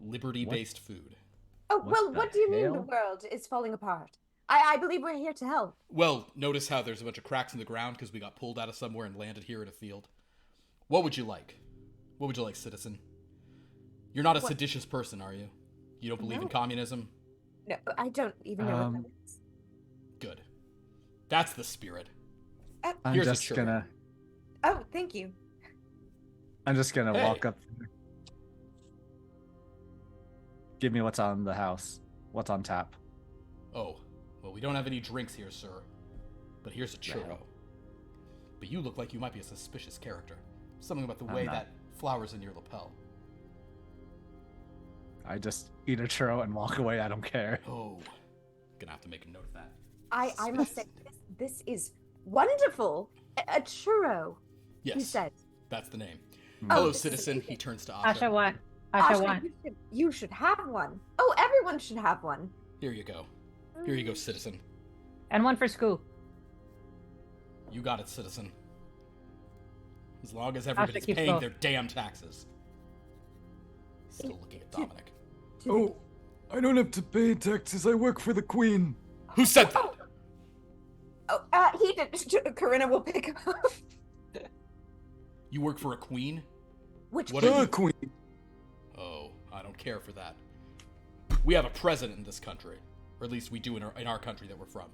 liberty-based food." Oh, What well, the what do you mean the hell? world is falling apart? I believe we're here to help. Well, notice how there's a bunch of cracks in the ground because we got pulled out of somewhere and landed here in a field. What would you like? What would you like, citizen? You're not a What? seditious person, are you? You don't believe in No. communism? No, I don't even know what that is. Good. That's the spirit. I'm Here's a just churro. gonna Oh, thank you. Hey. walk up. Give me what's on the house. What's on tap? Oh, well, we don't have any drinks here, sir. But here's a churro. No. But you look like you might be a suspicious character. Something about the I'm way not. that flower's in your lapel. I just eat a churro and walk away. I don't care. Oh, gonna have to make a note of that. I must say, this is wonderful. A churro, Yes, you said. that's the name. Oh, Hello, this is citizen. amazing. He turns to Asha. Asha, what? Asha, what? you should have one. Oh, everyone should have one. Here you go. Here you go, citizen. And one for Scoo. You got it, citizen. As long as everybody's keeps paying both. their damn taxes. Still looking at Dominic. To I don't have to pay taxes. I work for the queen. Who said that? he did. Corinna will pick him up. You work for a queen? Which What are you? queen. Oh, I don't care for that. We have a president in this country. Or at least we do in our country that we're from.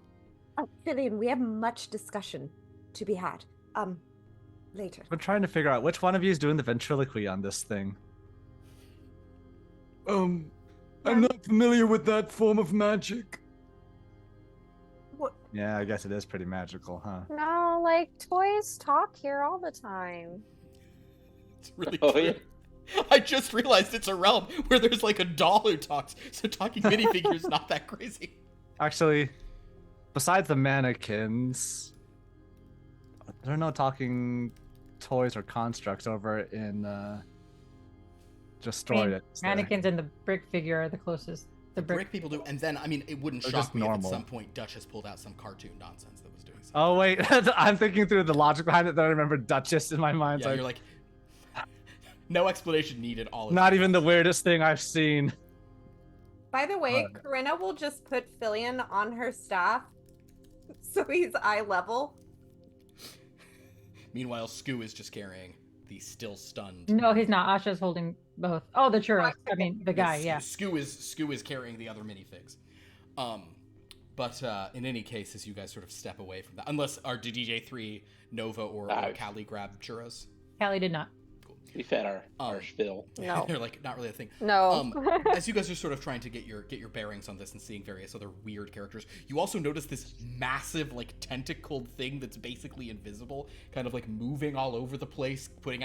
Fillion, we have much discussion to be had. Later. We're trying to figure out which one of you is doing the ventriloquy on this thing. Um, I'm not familiar with that form of magic. What? Yeah, I guess it is pretty magical, huh? No, like toys talk here all the time. It's really Oh, true. yeah. I just realized it's a realm where there's like a doll who talks, so talking minifigure's not that crazy. Actually, besides the mannequins, there are no talking toys or constructs over in just I mean, story. mannequins and the brick figure are the closest. The brick. Brick people do, and then, I mean, it wouldn't They're shock just me if at normal. some point Duchess pulled out some cartoon nonsense that was doing something. Oh wait, I'm thinking through the logic behind it. Then I remember Duchess in my mind. Yeah, you're like, no explanation needed. All of not it. even the weirdest thing I've seen. By the way, Alright. Corinna will just put Fillion on her staff so he's eye level. Meanwhile, Skoo is just carrying the still stunned. No, he's not. Asha's holding both. Oh, the churros. I mean, the guy. Yeah. Skoo is carrying the other minifigs. But in any case, as you guys sort of step away from that, unless our DJ3, Nova, or Callie grab churros. Callie did not. We've had our fill. No. They're like not really a thing. No. As you guys are sort of trying to get your bearings on this and seeing various other weird characters, you also notice this massive like tentacled thing that's basically invisible, kind of like moving all over the place, putting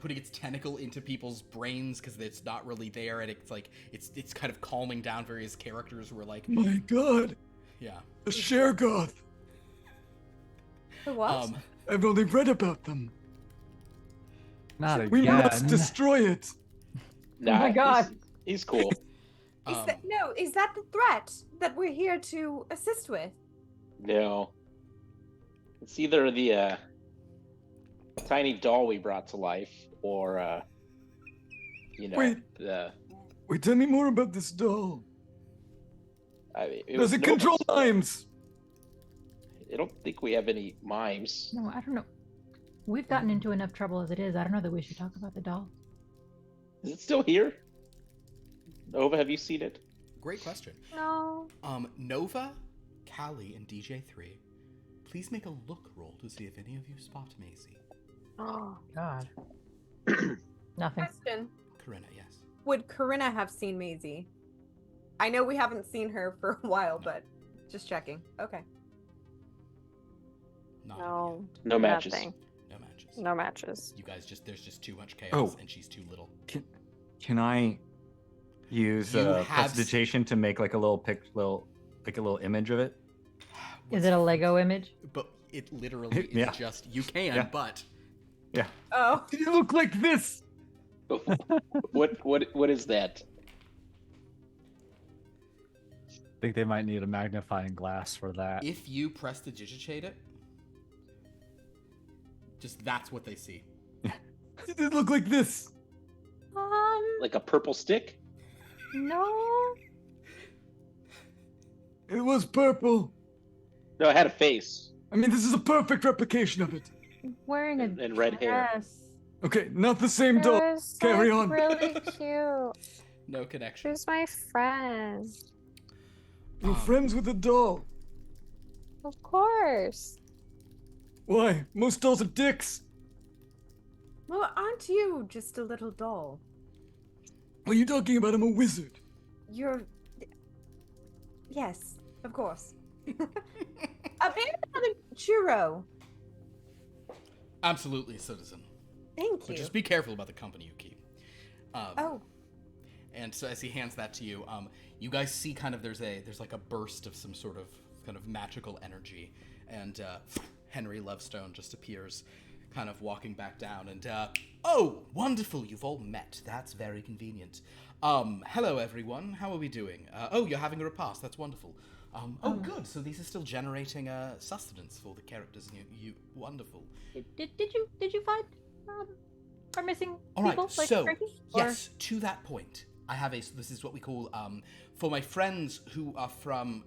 its tentacle into people's brains because it's not really there, and it's like it's kind of calming down various characters who are like, My God, yeah, a Shergoth. The what? I've only read about them. Not again. We must destroy it. Nah, my God. he's cool. Is that the threat that we're here to assist with? No, it's either the tiny doll we brought to life, or Wait. the. Wait, tell me more about this doll. I mean, Does it control mimes? I don't think we have any mimes. No, I don't know. We've gotten into enough trouble as it is. I don't know that we should talk about the doll. Is it still here? Nova, have you seen it? great question. No. Nova, Callie, and DJ3, please make a look roll to see if any of you spot Maisie. Oh. God. Nothing. Question. Corinna, yes. Would Corinna have seen Maisie? I know we haven't seen her for a while, but just checking. Okay. Not No. yet. No matches. Nothing. No matches. No matches. You guys there's just too much chaos, Oh. and she's too little. Can I use You have prestidigitation to make like a little image of it? Is it a Lego image? But it literally is Yeah. just, you can, Yeah. but... Yeah. Oh. You look like this. What is that? I think they might need a magnifying glass for that. If you prestidigitate it, just that's what they see. It look like this. Like a purple stick? No. It was purple. No, it had a face. I mean, this is a perfect replication of it. Wearing a And red hair. dress. Okay, not the same It doll. was Carry like on. really cute. No She connection. was my friend. You're friends with the doll. Of course. Why? Most dolls are dicks. Well, aren't you just a little doll? What are you talking about? I'm a wizard. You're. Yes, of course. Maybe another churro. Absolutely, citizen. Thank But you. just be careful about the company you keep. Oh, And so as he hands that to you, you guys see kind of there's like a burst of some sort of kind of magical energy, and Henry Lovestone just appears, kind of walking back down, and oh, wonderful, you've all met. That's very convenient. Hello everyone, how are we doing? Oh, you're having a repast. That's wonderful. Oh, good. So these are still generating sustenance for the characters. You wonderful. Did you find our missing All right, people? Like so Frankie? Or- yes, to that point, I have this is what we call for my friends who are from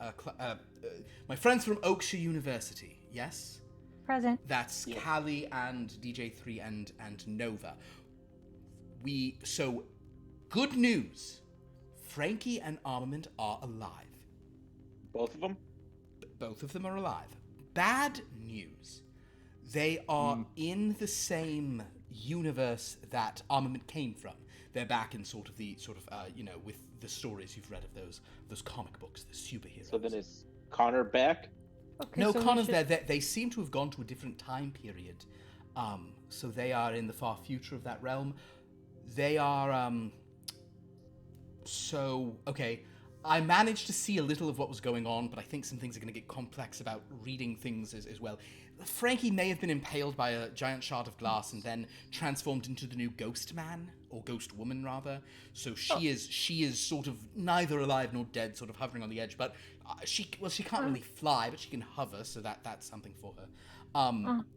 my friends from Oakshire University. Yes, Present. that's Callie and DJ3 and Nova. So good news, Frankie and Armament are alive. Both of them? Both of them are alive. Bad news, they are in the same universe that Armament came from. They're back in sort of with the stories you've read of those comic books, the superheroes. So then is Connor back? Okay, No, so we Connor's should- there. They seem to have gone to a different time period. So they are in the far future of that realm. They are, okay. I managed to see a little of what was going on, but I think some things are going to get complex about reading things as well. Frankie may have been impaled by a giant shard of glass and then transformed into the new Ghost Man, or Ghost Woman, rather. So she is sort of neither alive nor dead, sort of hovering on the edge. But she can't really fly, but she can hover, so that's something for her.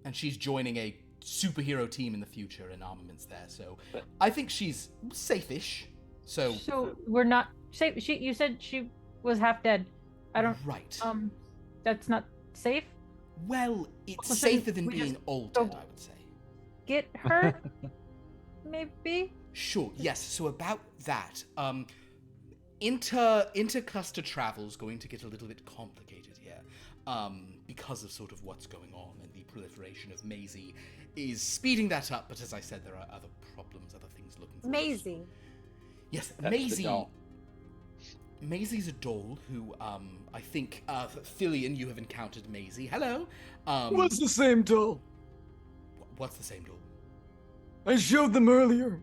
And she's joining a superhero team in the future, and Armament's there. So I think she's safe-ish. So we're not safe. You said she was half dead. I don't. Right. That's not safe. Well, it's So safer than we being just- altered, so- I would say. get hurt? Maybe? Sure, yes. So about that, intercluster travel is going to get a little bit complicated here, because of sort of what's going on, and the proliferation of Maisie is speeding that up. But as I said, there are other problems, other things looking for. Maisie. Yes, That's the Maisie. doll. Maisie's a doll who, I think, Filian, you have encountered Maisie. Hello. What's the same doll? What's the same doll? I showed them earlier.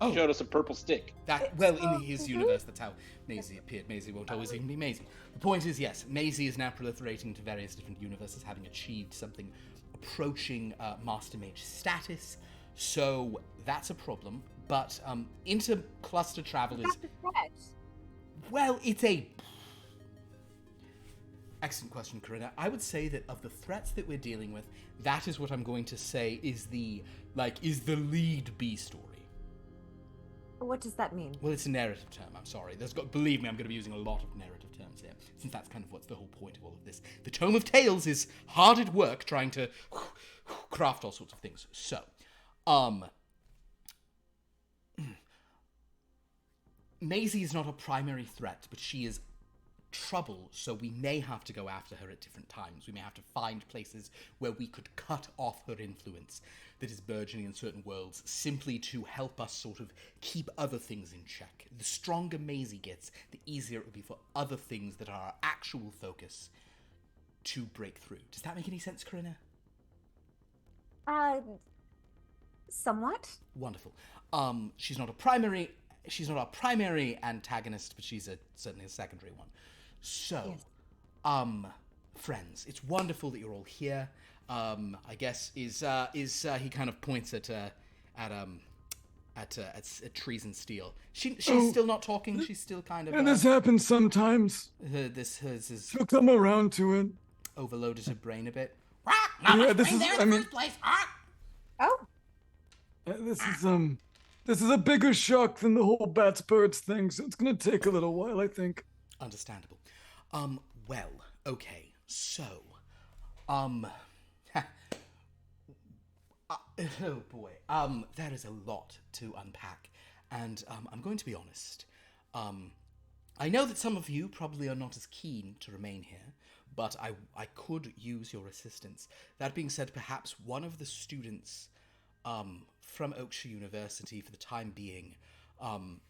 Oh, Showed us a purple stick. that, well, in his universe, that's how Maisie appeared. Maisie won't always even be Maisie. The point is, yes, Maisie is now proliferating to various different universes, having achieved something approaching Master Mage status. So that's a problem. But intercluster travel is... That's the threat. Well, it's a... Excellent question, Corinna. I would say that of the threats that we're dealing with, that is what I'm going to say is the lead B story. What does that mean? Well, it's a narrative term, I'm sorry. Believe me, I'm going to be using a lot of narrative terms here, since that's kind of what's the whole point of all of this. The Tome of Tales is hard at work trying to craft all sorts of things. So, Maisie is not a primary threat, but she is trouble, so we may have to go after her at different times. We may have to find places where we could cut off her influence that is burgeoning in certain worlds, simply to help us sort of keep other things in check. The stronger Maisie gets, the easier it will be for other things that are our actual focus to break through. Does that make any sense, Corinna? Somewhat. Wonderful. She's not our primary antagonist, but she's certainly a secondary one. So, Yes. Friends, it's wonderful that you're all here. I guess is he kind of points at trees and steel. She's still not talking. She's still kind of. And this happens sometimes. Hers is She'll come around to it. overloaded her brain a bit. Yeah, this is. I mean, Oh, this is a bigger shock than the whole bats birds thing, so it's gonna take a little while, I think. Understandable. Well, okay, so, oh boy, there is a lot to unpack, and, I'm going to be honest. I know that some of you probably are not as keen to remain here, but I could use your assistance. That being said, perhaps one of the students, from Oakshire University for the time being,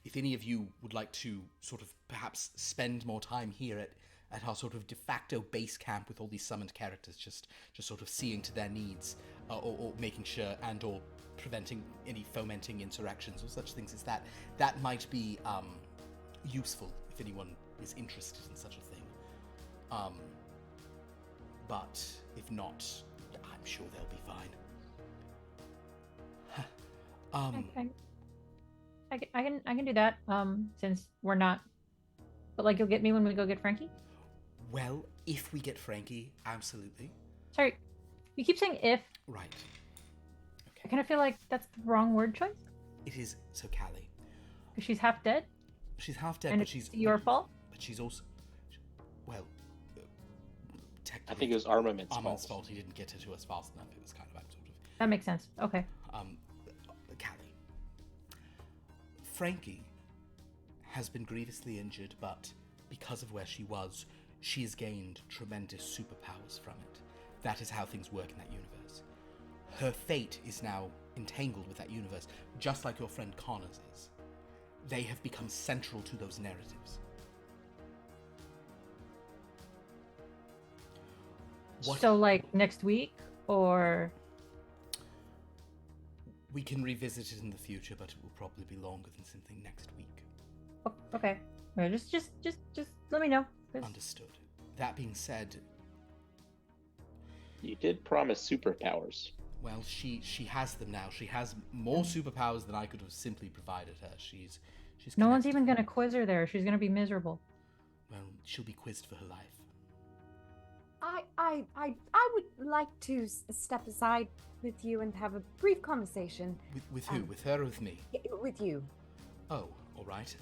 if any of you would like to sort of perhaps spend more time here at our sort of de facto base camp with all these summoned characters, just sort of seeing to their needs, or making sure and or preventing any fomenting insurrections or such things as that, that might be useful if anyone is interested in such a thing. But if not, I'm sure they'll be fine. I can do that. Since we're not, but like you'll get me when we go get Frankie. Well, if we get Frankie, absolutely. Sorry, you keep saying if. Right. I kind of feel like that's the wrong word choice. It is. So Callie, Because she's half dead, she's half dead, and but it's she's your fault. But she's also, well, technically, I think it was Armament's Armand's fault. fault. He didn't get her to us fast enough. It was kind of sort of. That makes sense. Okay. Callie. Frankie has been grievously injured, but because of where she was, she has gained tremendous superpowers from it. That is how things work in that universe. Her fate is now entangled with that universe, just like your friend Connor's is. They have become central to those narratives. What- So like next week, or We can revisit it in the future, but it will probably be longer than simply next week. oh, okay. Or just let me know. 'Cause- Understood. That being said, You did promise superpowers. well, she has them now. She has more superpowers than I could have simply provided her. She's No one's connected. even gonna quiz her there. She's gonna be miserable. Well, she'll be quizzed for her life. I would like to step aside with you and have a brief conversation. With who? With her or with me? With you. Oh, all right.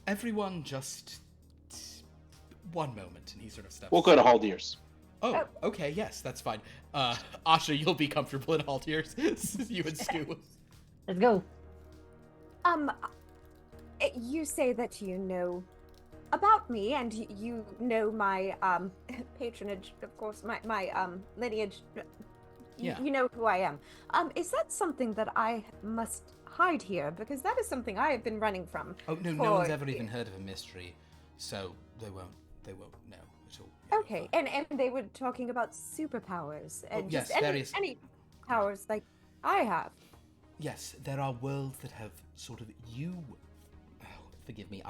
Everyone just one moment, and he sort of steps. We'll go to Haldir's. Oh, okay, yes, that's fine. Asha, you'll be comfortable in Haltier's. You and Stu. Let's go. You say that you know about me, and you know my patronage, of course, my lineage. Yeah. You know who I am. Is that something that I must hide here? Because that is something I have been running from. Oh no, no one's ever even heard of a mystery, so they won't know at all. Yeah, Okay, and they were talking about superpowers and yes, just various- any powers like I have. Yes, there are worlds that have sort of forgive me,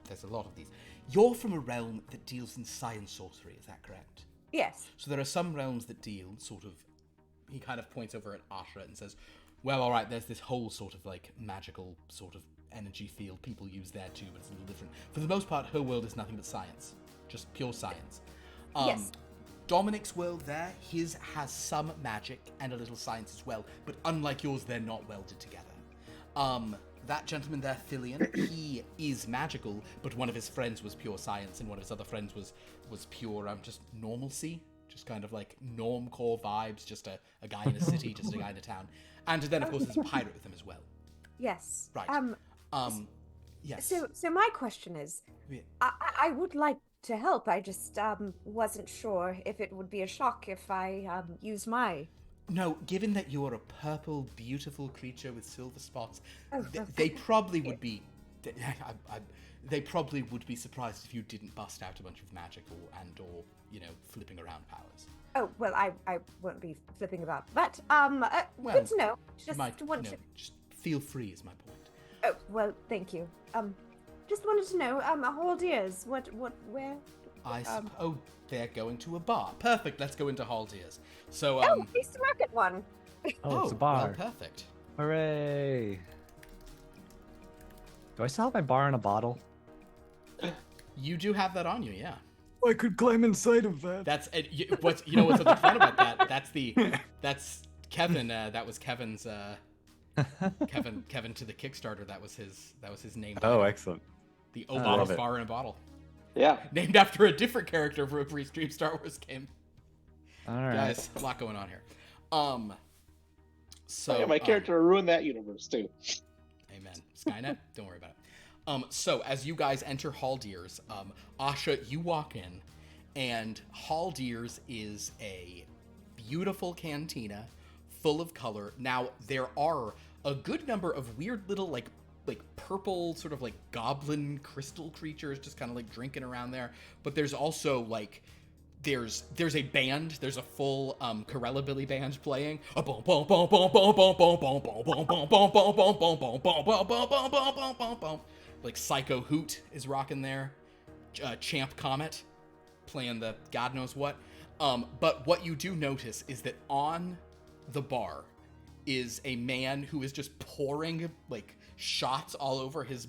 there's a lot of these. You're from a realm that deals in science sorcery, is that correct? Yes. So there are some realms that deal sort of, he kind of points over at Asha and says, well, all right, there's this whole sort of like magical sort of energy field people use there too, but it's a little different. For the most part, her world is nothing but science, just pure science. Yes. Dominic's world there, his has some magic and a little science as well, but unlike yours, they're not welded together. That gentleman there, Filian, he is magical, but one of his friends was pure science, and one of his other friends was pure just normalcy, just kind of like normcore vibes, just a guy in a city, just a guy in a town. And then, of course, there's a pirate with him as well. Yes. Right. Yes. So my question is, Yeah. I would like to help. I just wasn't sure if it would be a shock if I used my. No, given that you're a purple, beautiful creature with silver spots, Oh, they probably would be. They probably would be surprised if you didn't bust out a bunch of magic or flipping around powers. Oh well, I won't be flipping about, but Well, good to know. Just Might, wanted to. just feel free is my point. Oh well, thank you. Just wanted to know. Hold ears. What? Where? Oh, they're going to a bar. Perfect. Let's go into Haldiers. So Oh, we used to work at one. Oh, it's a bar. Well, perfect. Hooray! Do I still have my bar in a bottle? You do have that on you, yeah. I could climb inside of that. That's what's what's fun about that. That's Kevin. That was Kevin's. Kevin to the Kickstarter. That was his name. Oh, excellent. The love Obama's it. bar in a bottle, Yeah. named after a different character from a pre-stream Star Wars game. All right. Guys, a lot going on here. So Yeah, my character ruined that universe too. Amen. Skynet, don't worry about it. So as you guys enter Haldiers, Asha, you walk in, and Haldiers is a beautiful cantina full of color. Now, there are a good number of weird little like purple sort of like goblin crystal creatures just kind of like drinking around there. But there's also like there's a band, there's a full Corella Billy band playing. Like Psycho Hoot is rocking there. Champ Comet playing the God knows what. But what you do notice is that on the bar is a man who is just pouring like shots all over his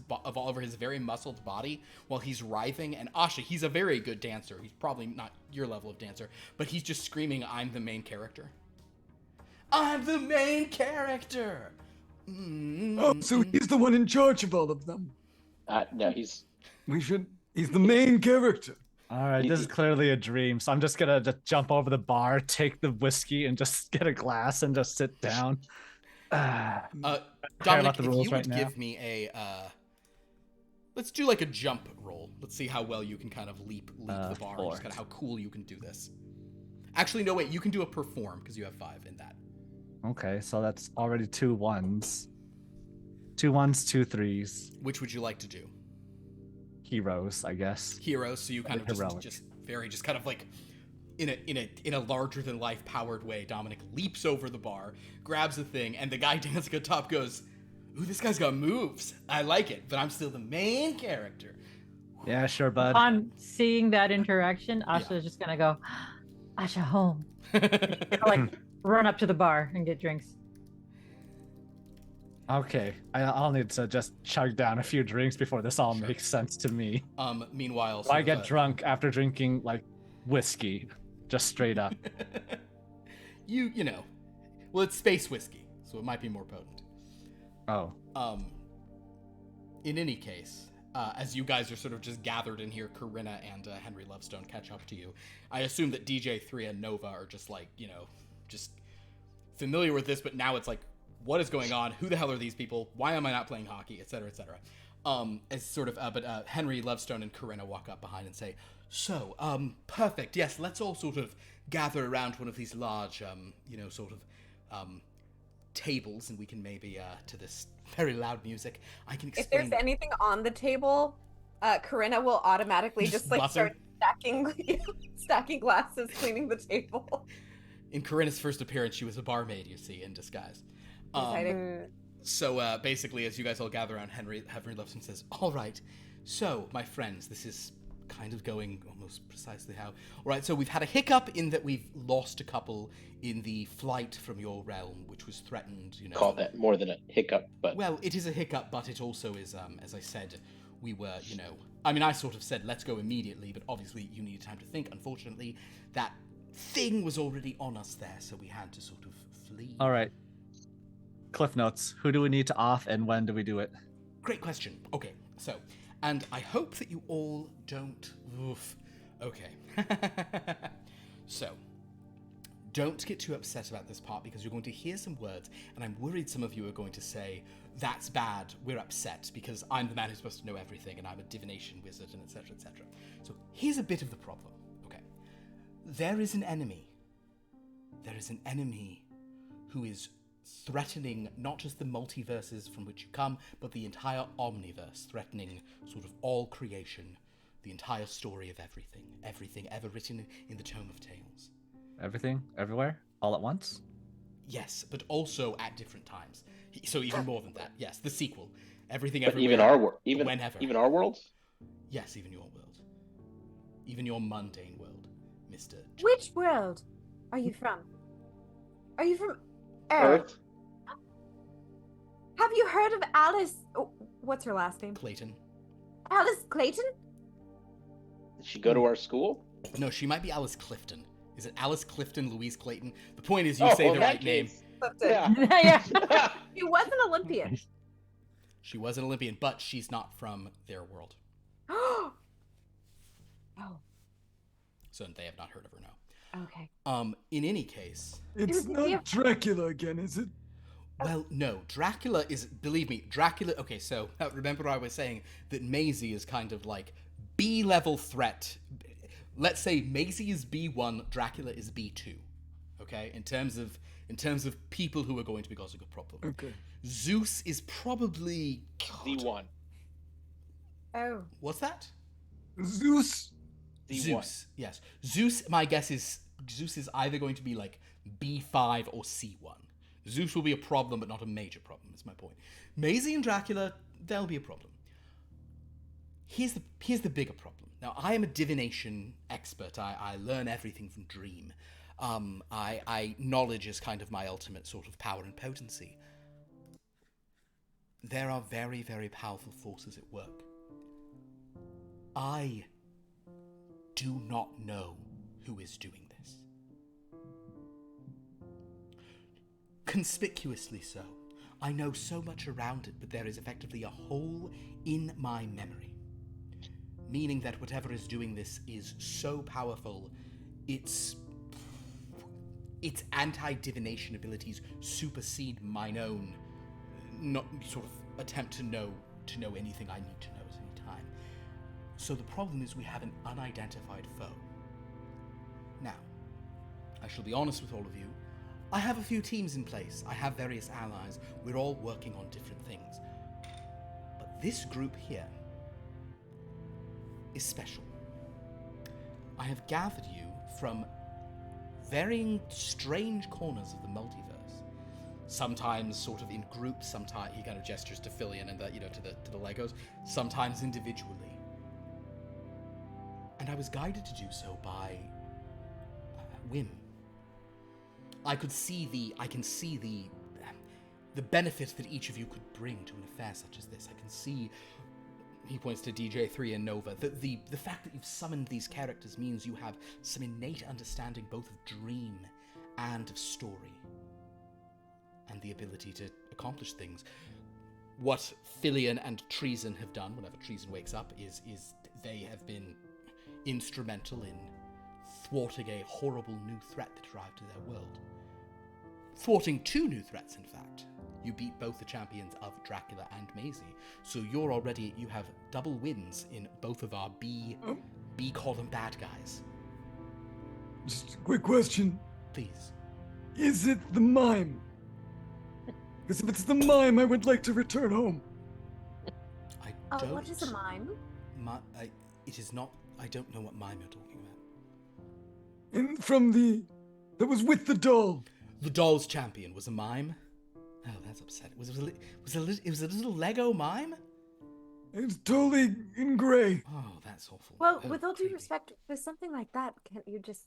very muscled body while he's writhing. And Asha, he's a very good dancer. He's probably not your level of dancer, but he's just screaming, "I'm the main character. I'm the main character." Oh, so he's the one in charge of all of them. No, he's He's the main character. All right, this is clearly a dream, so I'm just gonna just jump over the bar, take the whiskey, and just get a glass and just sit down. Dominic, if you would give me a let's do like a jump roll. Let's see how well you can kind of leap the bar, and just kind of how cool you can do this. Actually, no, wait, you can do a perform because you have 5 in that. Okay, so that's already 2 1s. 2 1s, 2 3s. Which would you like to do? Heroes, I guess. Heroes, so you kind of Heroic. just kind of like in a larger than life powered way, Dominic leaps over the bar, grabs the thing, and the guy dancing at top goes, "Ooh, this guy's got moves. I like it, but I'm still the main character." Yeah, sure, bud. On seeing that interaction, Asha is just gonna go, Asha home. Like run up to the bar and get drinks. Okay, I'll need to just chug down a few drinks before this all makes sense to me. Meanwhile, I get drunk after drinking like whiskey, just straight up. you know, well, it's space whiskey, so it might be more potent. Oh. In any case, as you guys are sort of just gathered in here, Corinna and Henry Lovestone catch up to you. I assume that DJ3 and Nova are just like, just familiar with this, but now it's like, what is going on? Who the hell are these people? Why am I not playing hockey? Et cetera, et cetera. But Henry Lovestone and Corinna walk up behind and say, so, perfect. Yes, let's all sort of gather around one of these large, tables, and we can maybe, to this very loud music, I can explain. If there's anything on the table, Corinna will automatically just like buzzing. start stacking glasses, cleaning the table. In Corinna's first appearance, she was a barmaid, you see, in disguise. So basically, as you guys all gather around, Henry Lovestone says, all right, so, my friends, this is kind of going almost precisely how... All right, so we've had a hiccup in that we've lost a couple in the flight from your realm, which was threatened, Call that more than a hiccup, but... Well, it is a hiccup, but it also is, as I said, we were, I sort of said, let's go immediately, but obviously you needed time to think. Unfortunately, that thing was already on us there, so we had to sort of flee. All right. Cliff notes. Who do we need to off, and when do we do it? Great question. Okay, so, and I hope that you all don't... Oof. Okay. So, don't get too upset about this part, because you're going to hear some words, and I'm worried some of you are going to say, that's bad, we're upset, because I'm the man who's supposed to know everything, and I'm a divination wizard, and etc., etc. So, here's a bit of the problem, okay? There is an enemy. There is an enemy who is threatening not just the multiverses from which you come, but the entire omniverse, threatening sort of all creation, the entire story of everything ever written in the Tome of Tales. Everything, everywhere, all at once? Yes, but also at different times. So even more than that. Yes, the sequel. Everything, But everywhere. even our whenever. even our worlds? Yes, even your world. Even your mundane world, Mr. Which world are you from? Are you from Earth? Earth? Have you heard of Alice? Oh, what's her last name? Clayton. Alice Clayton? Did she go to our school? No, she might be Alice Clifton. Is it Alice Clifton, Louise Clayton? The point is, you say in the that right name. case, Yeah. Yeah. She was an Olympian. She was an Olympian, but she's not from their world. Oh, So they have not heard of her now. okay. In any case, It's not Dracula again, is it? well, no. Dracula is, believe me, Dracula... Okay, so remember I was saying that Maisie is kind of like B-level threat. Let's say Maisie is B1, Dracula is B2. Okay? In terms of people who are going to be causing a problem. Okay. Zeus is probably... D1. Oh. What's that? Zeus. D1. Zeus, yes. Zeus, my guess is Zeus is either going to be like B5 or C1. Zeus will be a problem, but not a major problem, is my point. Maisie and Dracula, they'll be a problem. Here's the bigger problem. Now, I am a divination expert. I learn everything from Dream. Knowledge is kind of my ultimate sort of power and potency. There are very, very powerful forces at work. I do not know who is doing this. Conspicuously so. I know so much around it, but there is effectively a hole in my memory. Meaning that whatever is doing this is so powerful, its anti-divination abilities supersede mine own, not sort of attempt to know anything I need to know at any time. So the problem is we have an unidentified foe. Now, I shall be honest with all of you. I have a few teams in place. I have various allies. We're all working on different things. But this group here is special. I have gathered you from varying strange corners of the multiverse. Sometimes sort of in groups, sometimes he kind of gestures to Filian and to the Legos, sometimes individually. And I was guided to do so by whim. I can see the benefit that each of you could bring to an affair such as this. I can see, he points to DJ3 and Nova, that the fact that you've summoned these characters means you have some innate understanding both of dream and of story, and the ability to accomplish things. what Filian and Treason have done, whenever Treason wakes up, is they have been instrumental in thwarting a horrible new threat that arrived to their world. Thwarting 2 new threats, in fact. You beat both the champions of Dracula and Maisie, so you have double wins in both of our B column bad guys. Just a quick question. Please. Is it the mime? Because if it's the mime, I would like to return home. I Oh, don't... what is a mime? It is not... I don't know what mime you're talking about. And from that was with the doll. The doll's champion was a mime? Oh, that's upsetting. It was a little Lego mime? It's totally in gray. Oh, that's awful. Well, Oh, with all due creepy. respect, for something like that, can't you just...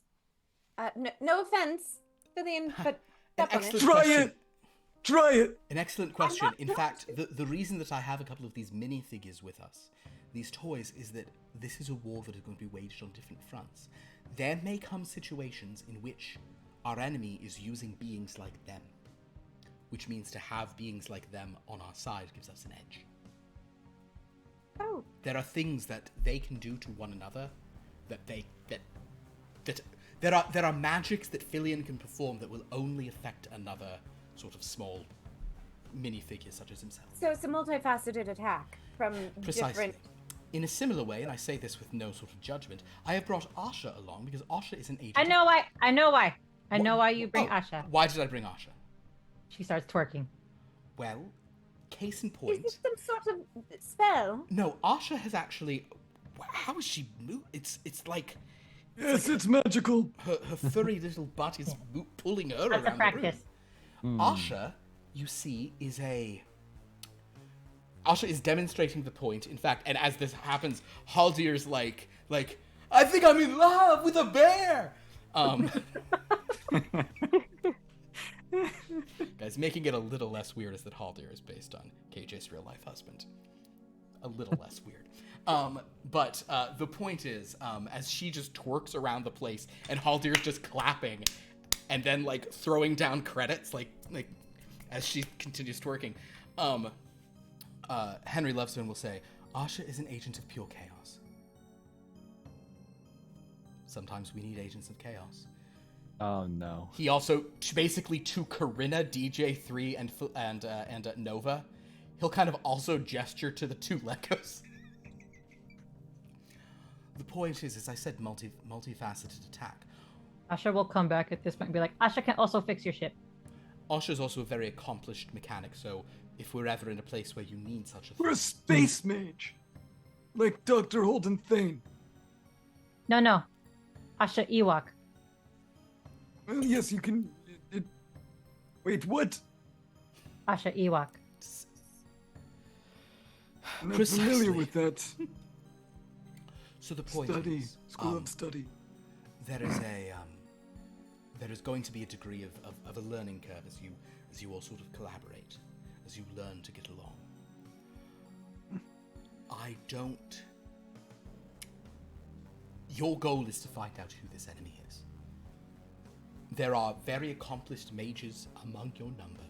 no offense, Filian, but An step on it. excellent Try question. it. Try it. An excellent question. not In going fact, the reason that I have a couple of these minifigures with us, these toys, is that this is a war that is going to be waged on different fronts. There may come situations in which our enemy is using beings like them, which means to have beings like them on our side gives us an edge. Oh, There are things that they can do to one another there are magics that Filian can perform that will only affect another sort of small minifigure such as himself. so it's a multifaceted attack from Precisely. different... In a similar way, and I say this with no sort of judgment, I have brought Asha along because Asha is an agent. I know why. I know why you bring Asha. Why did I bring Asha? She starts twerking. Well, case in Is point. this some sort of spell? No, Asha has actually. How is she moved? It's like Yes, it's magical. her furry little butt is pulling her That's a around practice. the room. Asha, you see, Asha is demonstrating the point. In fact, and as this happens, Haldir's like, I think I'm in love with a bear. Guys, making it a little less weird is that Haldir is based on KJ's real life husband. A little less weird. But the point is, as she just twerks around the place and Haldir's just clapping and then like throwing down credits, like as she continues twerking, Henry Lovestone will say, Asha is an agent of pure chaos. Sometimes we need agents of chaos. Oh no. He also, basically to Corinna, DJ3, and Nova, he'll kind of also gesture to the 2 Legos. The point is, as I said, multifaceted attack. Asha will come back at this point and be like, Asha can also fix your ship. Asha's also a very accomplished mechanic, so if we're ever in a place where you need such a We're a thing... space mage. Like Dr. Holden Thane. No. Asha Ewok. Well, yes, you can... Wait, what? Asha Ewok. I'm not Precisely. familiar with that. So the point Study. is... School of study. there is going to be a degree of a learning curve as you all sort of collaborate, as you learn to get along. Your goal is to find out who this enemy is. There are very accomplished mages among your number.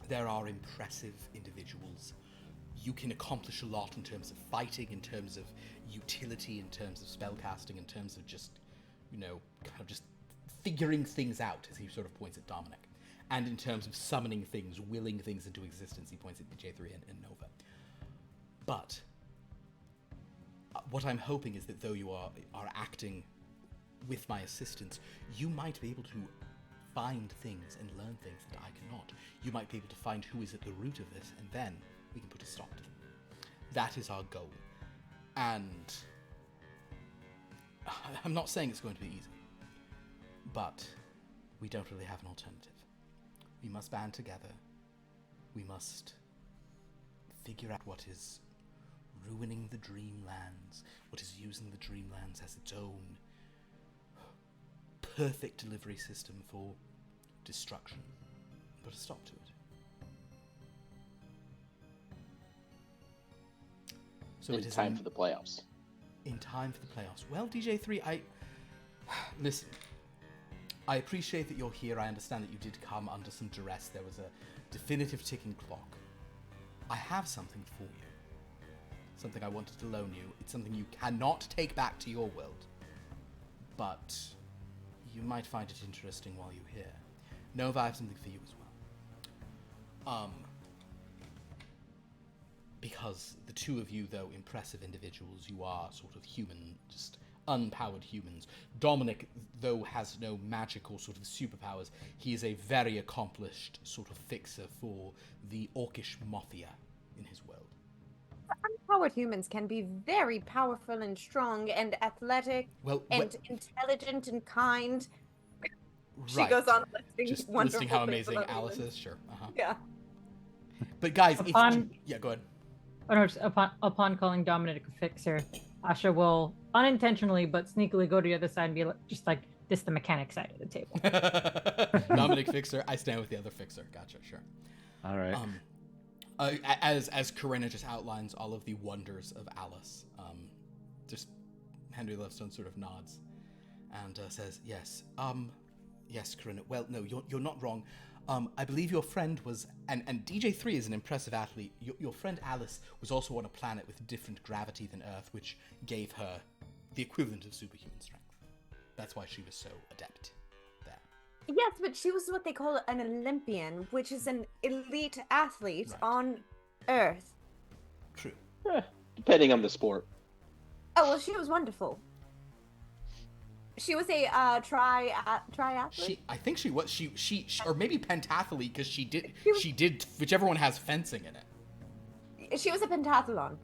There are impressive individuals. You can accomplish a lot in terms of fighting, in terms of utility, in terms of spellcasting, in terms of just, kind of just figuring things out, as he sort of points at Dominic. And in terms of summoning things, willing things into existence, he points at J3 and Nova. But what I'm hoping is that though you are acting with my assistance, you might be able to find things and learn things that I cannot. You might be able to find who is at the root of this, and then we can put a stop to them. That is our goal. And I'm not saying it's going to be easy, but we don't really have an alternative. We must band together. We must figure out what is ruining the Dreamlands, what is using the Dreamlands as its own perfect delivery system for destruction. Put a stop to it. So In it is time for the playoffs. in time for the playoffs. Well, DJ3, listen. I appreciate that you're here. I understand that you did come under some duress. There was a definitive ticking clock. I have something for you. Something I wanted to loan you. It's something you cannot take back to your world. But you might find it interesting while you're here. Nova, I have something for you as well. Because the two of you, though impressive individuals, you are sort of human, just unpowered humans. Dominic, though has no magical sort of superpowers, he is a very accomplished sort of fixer for the orcish mafia in his world. Unpowered humans can be very powerful and strong and athletic and intelligent and kind. She goes on listing just wonderful listing how things amazing about Alice humans. is. Sure. Yeah. But guys, go ahead. Upon calling Dominic a fixer, Asha will unintentionally but sneakily go to the other side and be like, just like, this the mechanic side of the table. Dominic fixer, I stand with the other fixer. Gotcha, sure. All right. As Corinna just outlines all of the wonders of Alice, just Henry Lovestone sort of nods and says, "Yes, yes, Corinna. Well, no, you're not wrong. I believe your friend was, and DJ3 is an impressive athlete. Your friend Alice was also on a planet with different gravity than Earth, which gave her the equivalent of superhuman strength. That's why she was so adept there." Yes, but she was what they call an Olympian, which is an elite athlete on Earth. True. Depending on the sport. Oh, well, she was wonderful. She was a triathlete. I think she was. She or maybe pentathlete because she did whichever one has fencing in it. She was a pentathlon.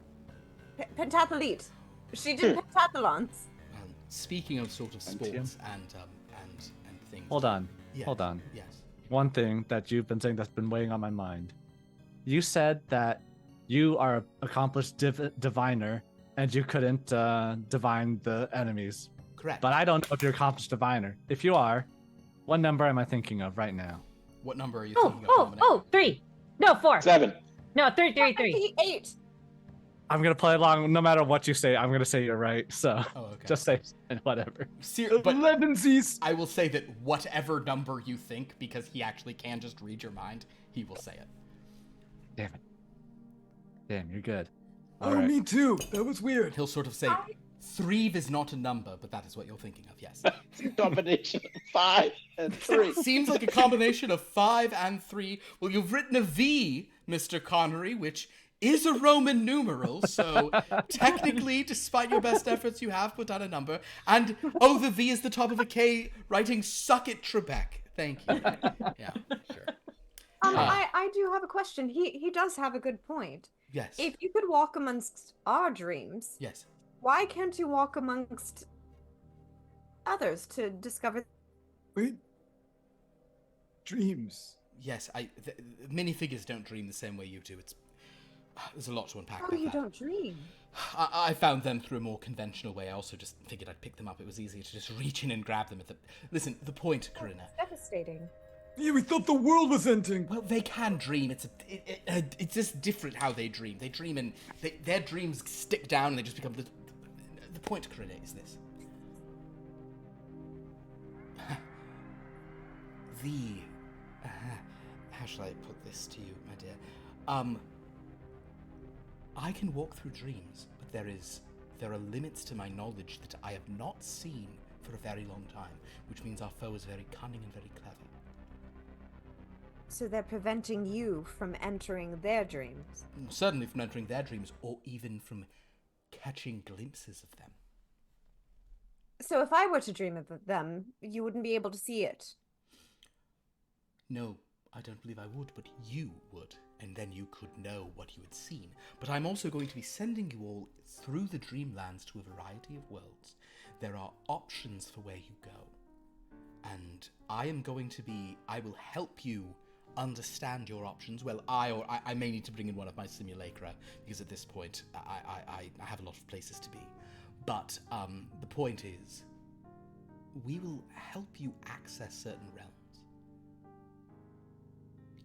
Pentathlete. She did pentathlons. Speaking of sort of sports and things. Hold on. Yeah. Hold on. Yes. One thing that you've been saying that's been weighing on my mind. You said that you are an accomplished diviner and you couldn't divine the enemies. Correct. But I don't know if you're an accomplished diviner. If you are, what number am I thinking of right now? What number are you thinking of, Dominic? 3. No, 4. 7. No, 3. 8. I'm gonna play along no matter what you say. I'm gonna say you're right. So just say whatever. But 11 Z's. I will say that whatever number you think, because he actually can just read your mind, he will say it. Damn it. Damn, you're good. Oh, me too. That was weird. He'll sort of say, 3 is not a number, but that is what you're thinking of, yes. Combination of 5 and 3. Seems like a combination of 5 and 3. Well, you've written a V, Mr. Connery, which is a Roman numeral, so technically, despite your best efforts, you have put down a number. And, the V is the top of a K, writing suck it, Trebek. Thank you. Yeah, sure. I do have a question. He does have a good point. Yes. If you could walk amongst our dreams, yes, why can't you walk amongst others to discover? Wait. Dreams. Yes, minifigures don't dream the same way you do. There's a lot to unpack. Oh, you don't dream. I found them through a more conventional way. I also just figured I'd pick them up. It was easier to just reach in and grab them. Listen, the point, Corinna. Devastating. Yeah, we thought the world was ending. Well, they can dream. It's just different how they dream. They dream and their dreams stick down and they just become the point, Corinna, is this. How shall I put this to you, my dear? I can walk through dreams, but there are limits to my knowledge that I have not seen for a very long time, which means our foe is very cunning and very clever. So they're preventing you from entering their dreams? Certainly from entering their dreams, or even from catching glimpses of them. So if I were to dream of them, you wouldn't be able to see it? No, I don't believe I would, but you would, and then you could know what you had seen. But I'm also going to be sending you all through the Dreamlands to a variety of worlds. There are options for where you go. And I will help you understand your options. Well, I may need to bring in one of my simulacra, because at this point, I have a lot of places to be. But the point is, we will help you access certain realms.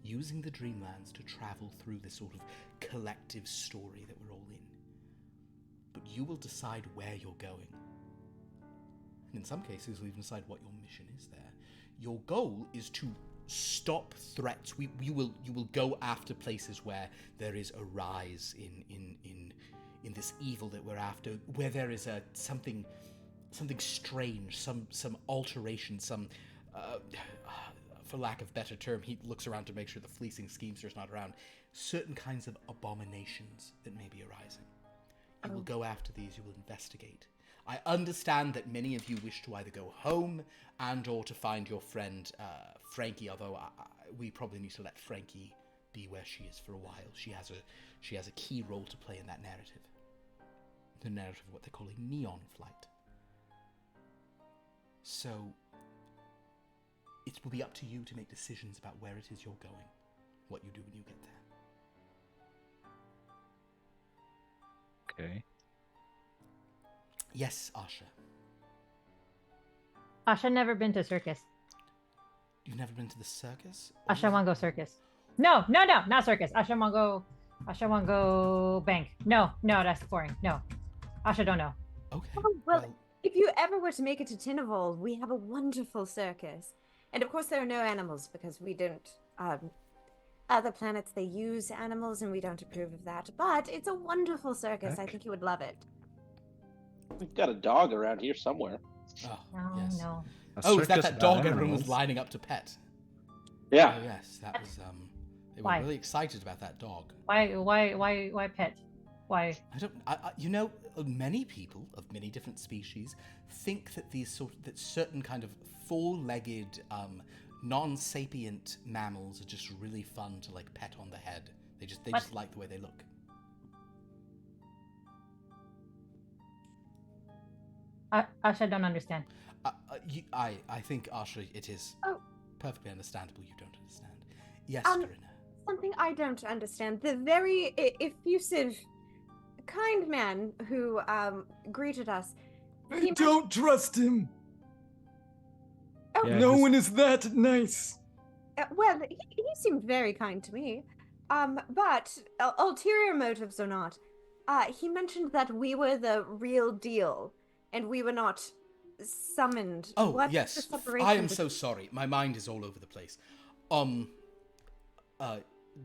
Using the Dreamlands to travel through this sort of collective story that we're all in. But you will decide where you're going. And in some cases, you'll even decide what your mission is there. Your goal is to stop threats. You will go after places where there is a rise in this evil that we're after, where there is something strange, some alteration, some for lack of better term, he looks around to make sure the fleecing schemester's not around. Certain kinds of abominations that may be arising. You will go after these. You will investigate. I understand that many of you wish to either go home and or to find your friend Frankie, although we probably need to let Frankie be where she is for a while. She has a key role to play in that narrative. The narrative of what they call a neon flight. So, it will be up to you to make decisions about where it is you're going, what you do when you get there. Okay. Yes, Asha. Asha never been to circus. You've never been to the circus? Asha want go circus. No, not circus. Asha want go bank. No, that's boring. No. Asha don't know. Okay. Oh, well, if you ever were to make it to Tinavol, we have a wonderful circus. And of course there are no animals because we don't, other planets they use animals and we don't approve of that. But it's a wonderful circus. I think you would love it. We've got a dog around here somewhere. Oh, No, yes. no. Is that dog everyone was lining up to pet? Yeah. Oh, yes, that was, they were Why? really excited about that dog. Why pet? Why? You know, many people of many different species think that that certain kind of four-legged, non-sapient mammals are just really fun to like pet on the head. They just like the way they look. Asha don't understand. I think, Asha, it is perfectly understandable you don't understand. Yes, Karina. Something I don't understand. The very effusive, kind man who greeted us. I don't trust him. Oh, Yeah, No he's- one is that nice. well, he seemed very kind to me. But ulterior motives or not, he mentioned that we were the real deal, and we were not summoned. Oh, What's yes. the separation I am so sorry. My mind is all over the place.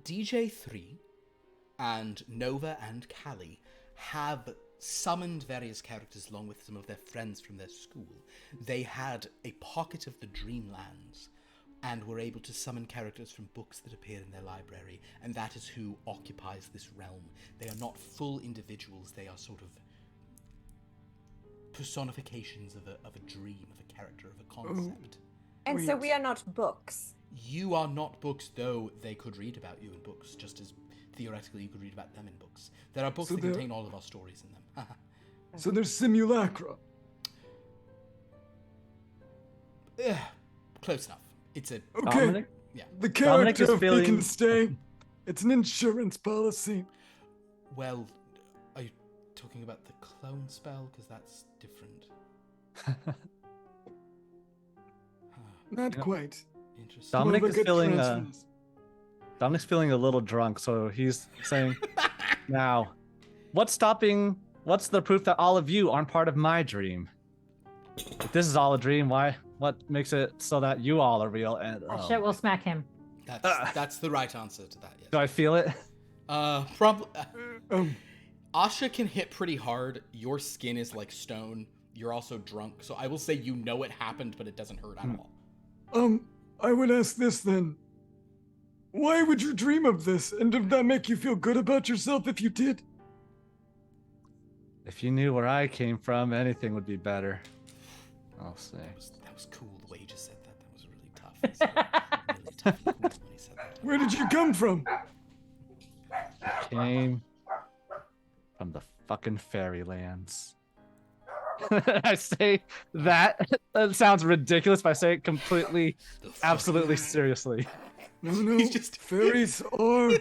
DJ3 and Nova and Callie have summoned various characters along with some of their friends from their school. They had a pocket of the Dreamlands and were able to summon characters from books that appear in their library, and that is who occupies this realm. They are not full individuals, they are sort of personifications of a dream, of a character, of a concept. And so we are not books. You are not books, though they could read about you in books, just as theoretically you could read about them in books. There are books So that they're- contain all of our stories in them. So there's simulacra. Close enough. It's a... Okay. Dominic? Yeah. The Dominic character, is if they can feeling- stay. It's an insurance policy. Well, are you talking about the clone spell? Because that's different. Not Yeah. quite. Interesting. Dominic More is like a feeling transference. Dominic's feeling a little drunk, so he's saying, "Now, what's the proof that all of you aren't part of my dream? If this is all a dream, what makes it so that you all are real?" And Asha will smack him. That's the right answer to that, yes. do I feel it? Probably... Um, Asha can hit pretty hard. Your skin is like stone. You're also drunk, so I will say you know it happened, but it doesn't hurt at all. I would ask this then. Why would you dream of this? And did that make you feel good about yourself if you did? If you knew where I came from, anything would be better. I'll say. That was cool the way you just said that. That was really tough. Really tough and cool when he said that. Where did you come from? Came from the fucking fairylands. I say that. That sounds ridiculous, but I say it completely, absolutely seriously. No, He's just- fairies are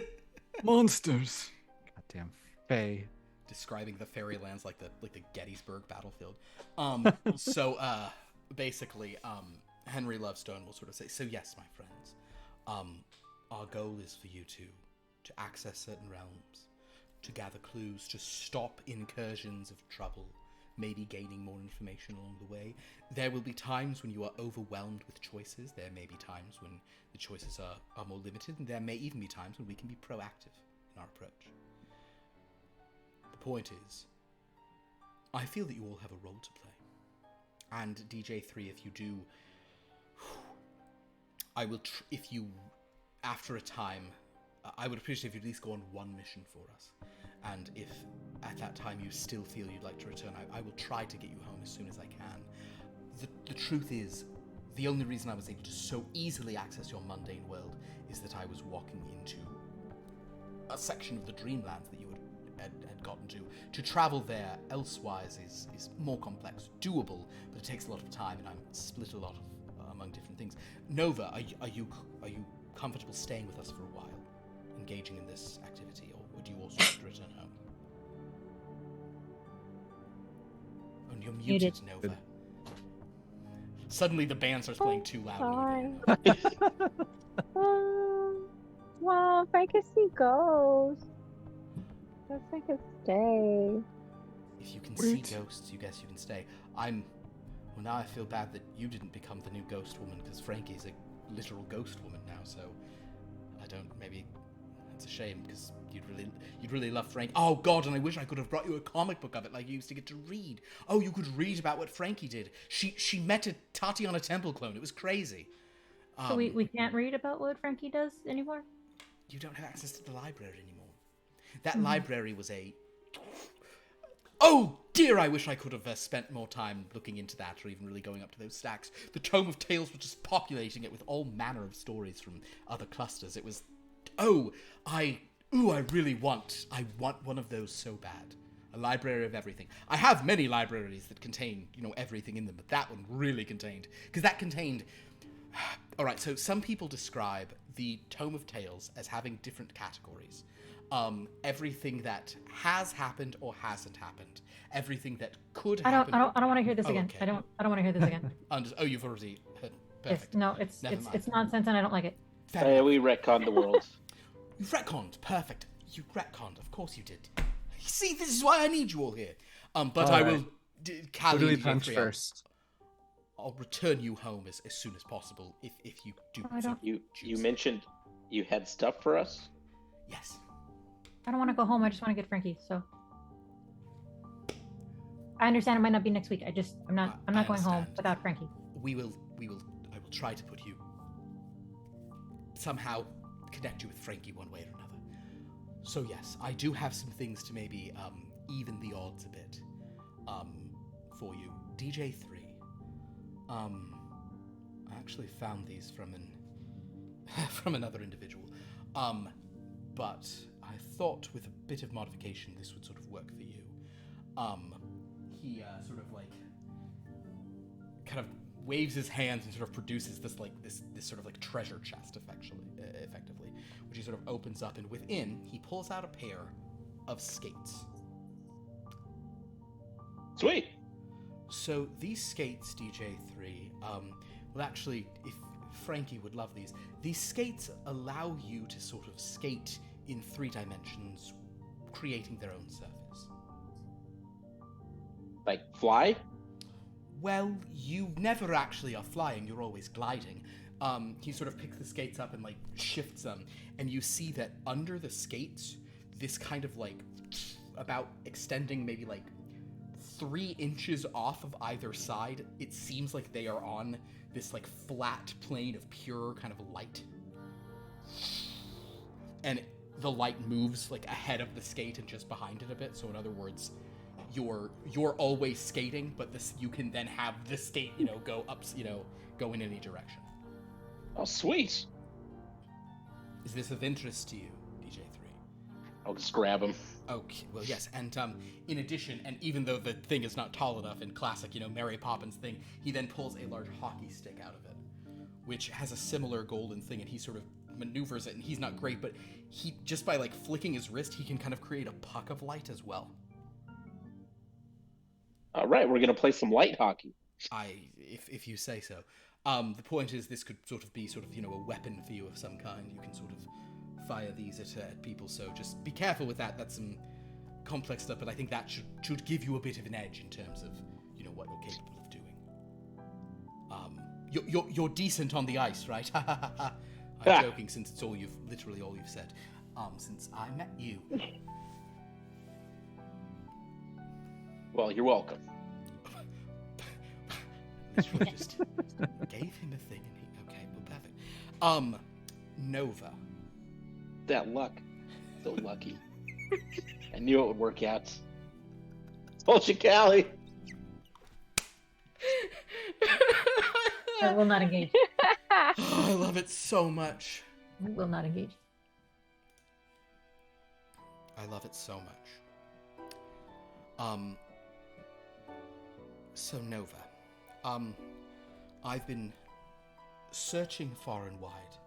monsters. Goddamn fae. Describing the fairylands like the Gettysburg battlefield. Basically, Henry Lovestone will sort of say, so yes, my friends, our goal is for you to access certain realms, to gather clues, to stop incursions of trouble maybe gaining more information along the way. There will be times when you are overwhelmed with choices. There may be times when the choices are more limited, and there may even be times when we can be proactive in our approach. The point is, I feel that you all have a role to play. And DJ3, if you do, I will, if you, after a time, I would appreciate if you'd at least go on one mission for us. And if at that time you still feel you'd like to return, I will try to get you home as soon as I can. The truth is, the only reason I was able to so easily access your mundane world is that I was walking into a section of the Dreamlands that you had gotten to. To travel there elsewise is more complex, doable, but it takes a lot of time, and I'm split a lot among different things. Nova, are you comfortable staying with us for a while, engaging in this activity, or would you also like to return home? Oh, you're muted, Nova. Suddenly the band starts playing too loud. Well, if I could see ghosts, I guess I could stay. If you can see ghosts, you guess you can stay. Well, now I feel bad that you didn't become the new ghost woman, because Frankie's a literal ghost woman now, so maybe it's a shame, because you'd really love Frank. Oh god, and I wish I could have brought you a comic book of it like you used to get to read. Oh, you could read about what Frankie did. She met a Tatiana Temple clone. It was crazy. So we can't read about what Frankie does anymore? You don't have access to the library anymore. That library was Oh dear, I wish I could have spent more time looking into that, or even really going up to those stacks. The Tome of Tales was just populating it with all manner of stories from other clusters. It was... I want one of those so bad. A library of everything. I have many libraries that contain, everything in them, but that one really contained... Because that contained... Alright, so some people describe the Tome of Tales as having different categories. Everything that has happened or hasn't happened. Everything that could happen. I don't want to hear this again. Okay. I don't want to hear this again. You've already heard. Perfect. It's nonsense, and I don't like it. We retconned the world. You retconned. Perfect. You retconned. Of course you did. See, this is why I need you all here. But all I will... Who do punch first? I'll return you home as soon as possible if you do. You mentioned you had stuff for us? Yes. I don't want to go home. I just want to get Frankie. So I understand it might not be next week. I'm not going home without Frankie. I will try to put you somehow connect you with Frankie one way or another. So yes, I do have some things to maybe even the odds a bit for you. DJ3. I actually found these from another individual. But I thought with a bit of modification this would sort of work for you. He sort of like kind of waves his hands and sort of produces this sort of like treasure chest effectively, which he sort of opens up, and within he pulls out a pair of skates. Sweet. So these skates, DJ3, well actually, if Frankie would love these skates allow you to sort of skate in 3 dimensions, creating their own surface. Like fly? Well, you never actually are flying, you're always gliding. He sort of picks the skates up and like shifts them, and you see that under the skates, this kind of like about extending maybe like 3 inches off of either side, it seems like they are on this like flat plane of pure kind of light. And the light moves like ahead of the skate and just behind it a bit. So in other words, you're always skating, but you can then have the skate, go up, go in any direction. Oh, sweet. Is this of interest to you, DJ3? I'll just grab him. Okay, well, yes, and in addition, and even though the thing is not tall enough in classic, Mary Poppins thing, he then pulls a large hockey stick out of it, which has a similar golden thing, and he sort of maneuvers it, and he's not great, but he, just by, like, flicking his wrist, he can kind of create a puck of light as well. All right, we're going to play some light hockey. If you say so. The point is, this could sort of be a weapon for you of some kind. You can sort of fire these at people, so just be careful with that. That's some complex stuff, but I think that should give you a bit of an edge in terms of, you know, what you're capable of doing. You're decent on the ice, right? I'm joking, since it's literally all you've said since I met you. Well, you're welcome. Literally just gave him a thing, and okay, well, perfect. Nova. That luck. So lucky. I knew it would work out. Told you, Callie. I will not engage. Oh, I love it so much. I will not engage. I love it so much. So Nova, I've been searching far and wide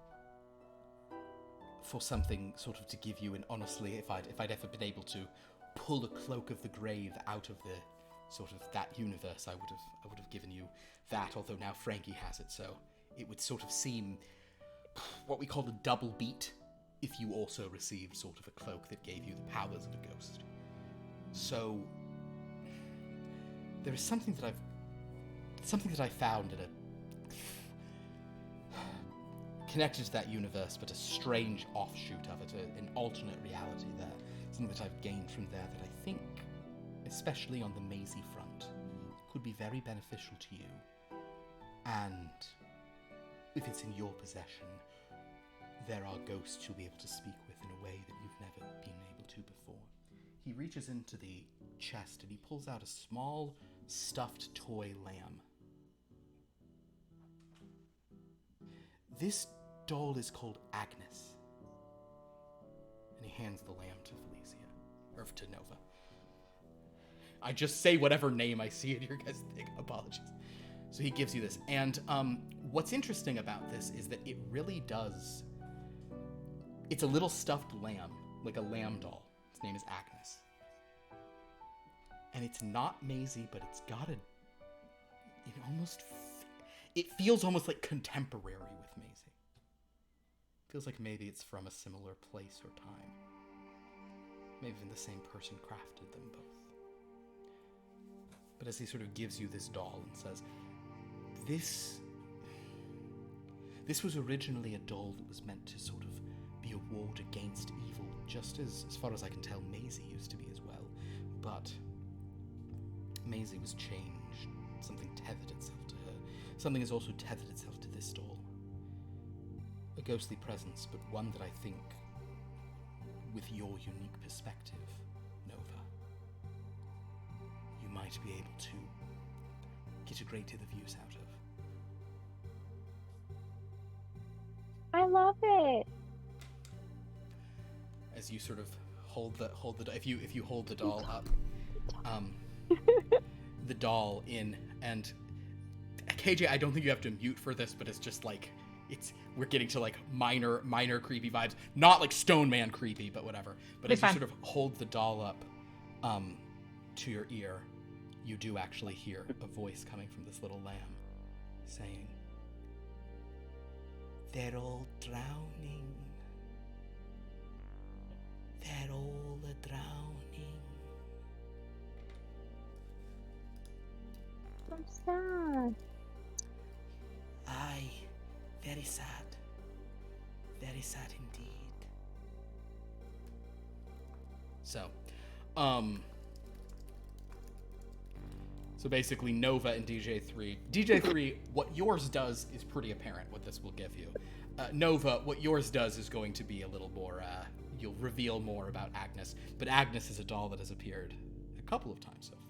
for something sort of to give you, and honestly, if I'd ever been able to pull a cloak of the grave out of the sort of that universe, I would have given you that, although now Frankie has it, so it would sort of seem what we call a double beat if you also received sort of a cloak that gave you the powers of a ghost. So there is something that I found at connected to that universe, but a strange offshoot of it, an alternate reality there. Something that I've gained from there that I think, especially on the Maisie front, could be very beneficial to you. And if it's in your possession, there are ghosts you'll be able to speak with in a way that you've never been able to before. He reaches into the chest and he pulls out a small, stuffed toy lamb. This doll is called Agnes. And he hands the lamb to Felicia. Or to Nova. I just say whatever name I see in your guys' thing. Apologies. So he gives you this. And what's interesting about this is that it really does... It's a little stuffed lamb, like a lamb doll. Its name is Agnes. And it's not Maisie, but it's got a... It feels almost like contemporary with Maisie. Feels like maybe it's from a similar place or time. Maybe even the same person crafted them both. But as he sort of gives you this doll and says, This was originally a doll that was meant to sort of be a ward against evil, just as far as I can tell, Maisie used to be as well. But Maisie was changed. Something tethered itself to her. Something has also tethered itself to this doll. A ghostly presence, but one that I think, with your unique perspective, Nova, you might be able to get a great deal of use out of. I love it. As you sort of hold the if you hold the doll up, the doll in, and KJ, I don't think you have to mute for this, but it's just like we're getting to like minor creepy vibes, not like Stone Man creepy, but whatever. But as you sort of hold the doll up to your ear, you do actually hear a voice coming from this little lamb saying, "They're all drowning. They're all drowning." I'm sad. Aye, very sad. Very sad indeed. So basically Nova and DJ3, what yours does is pretty apparent what this will give you. Nova, what yours does is going to be a little more, you'll reveal more about Agnes, but Agnes is a doll that has appeared a couple of times so far.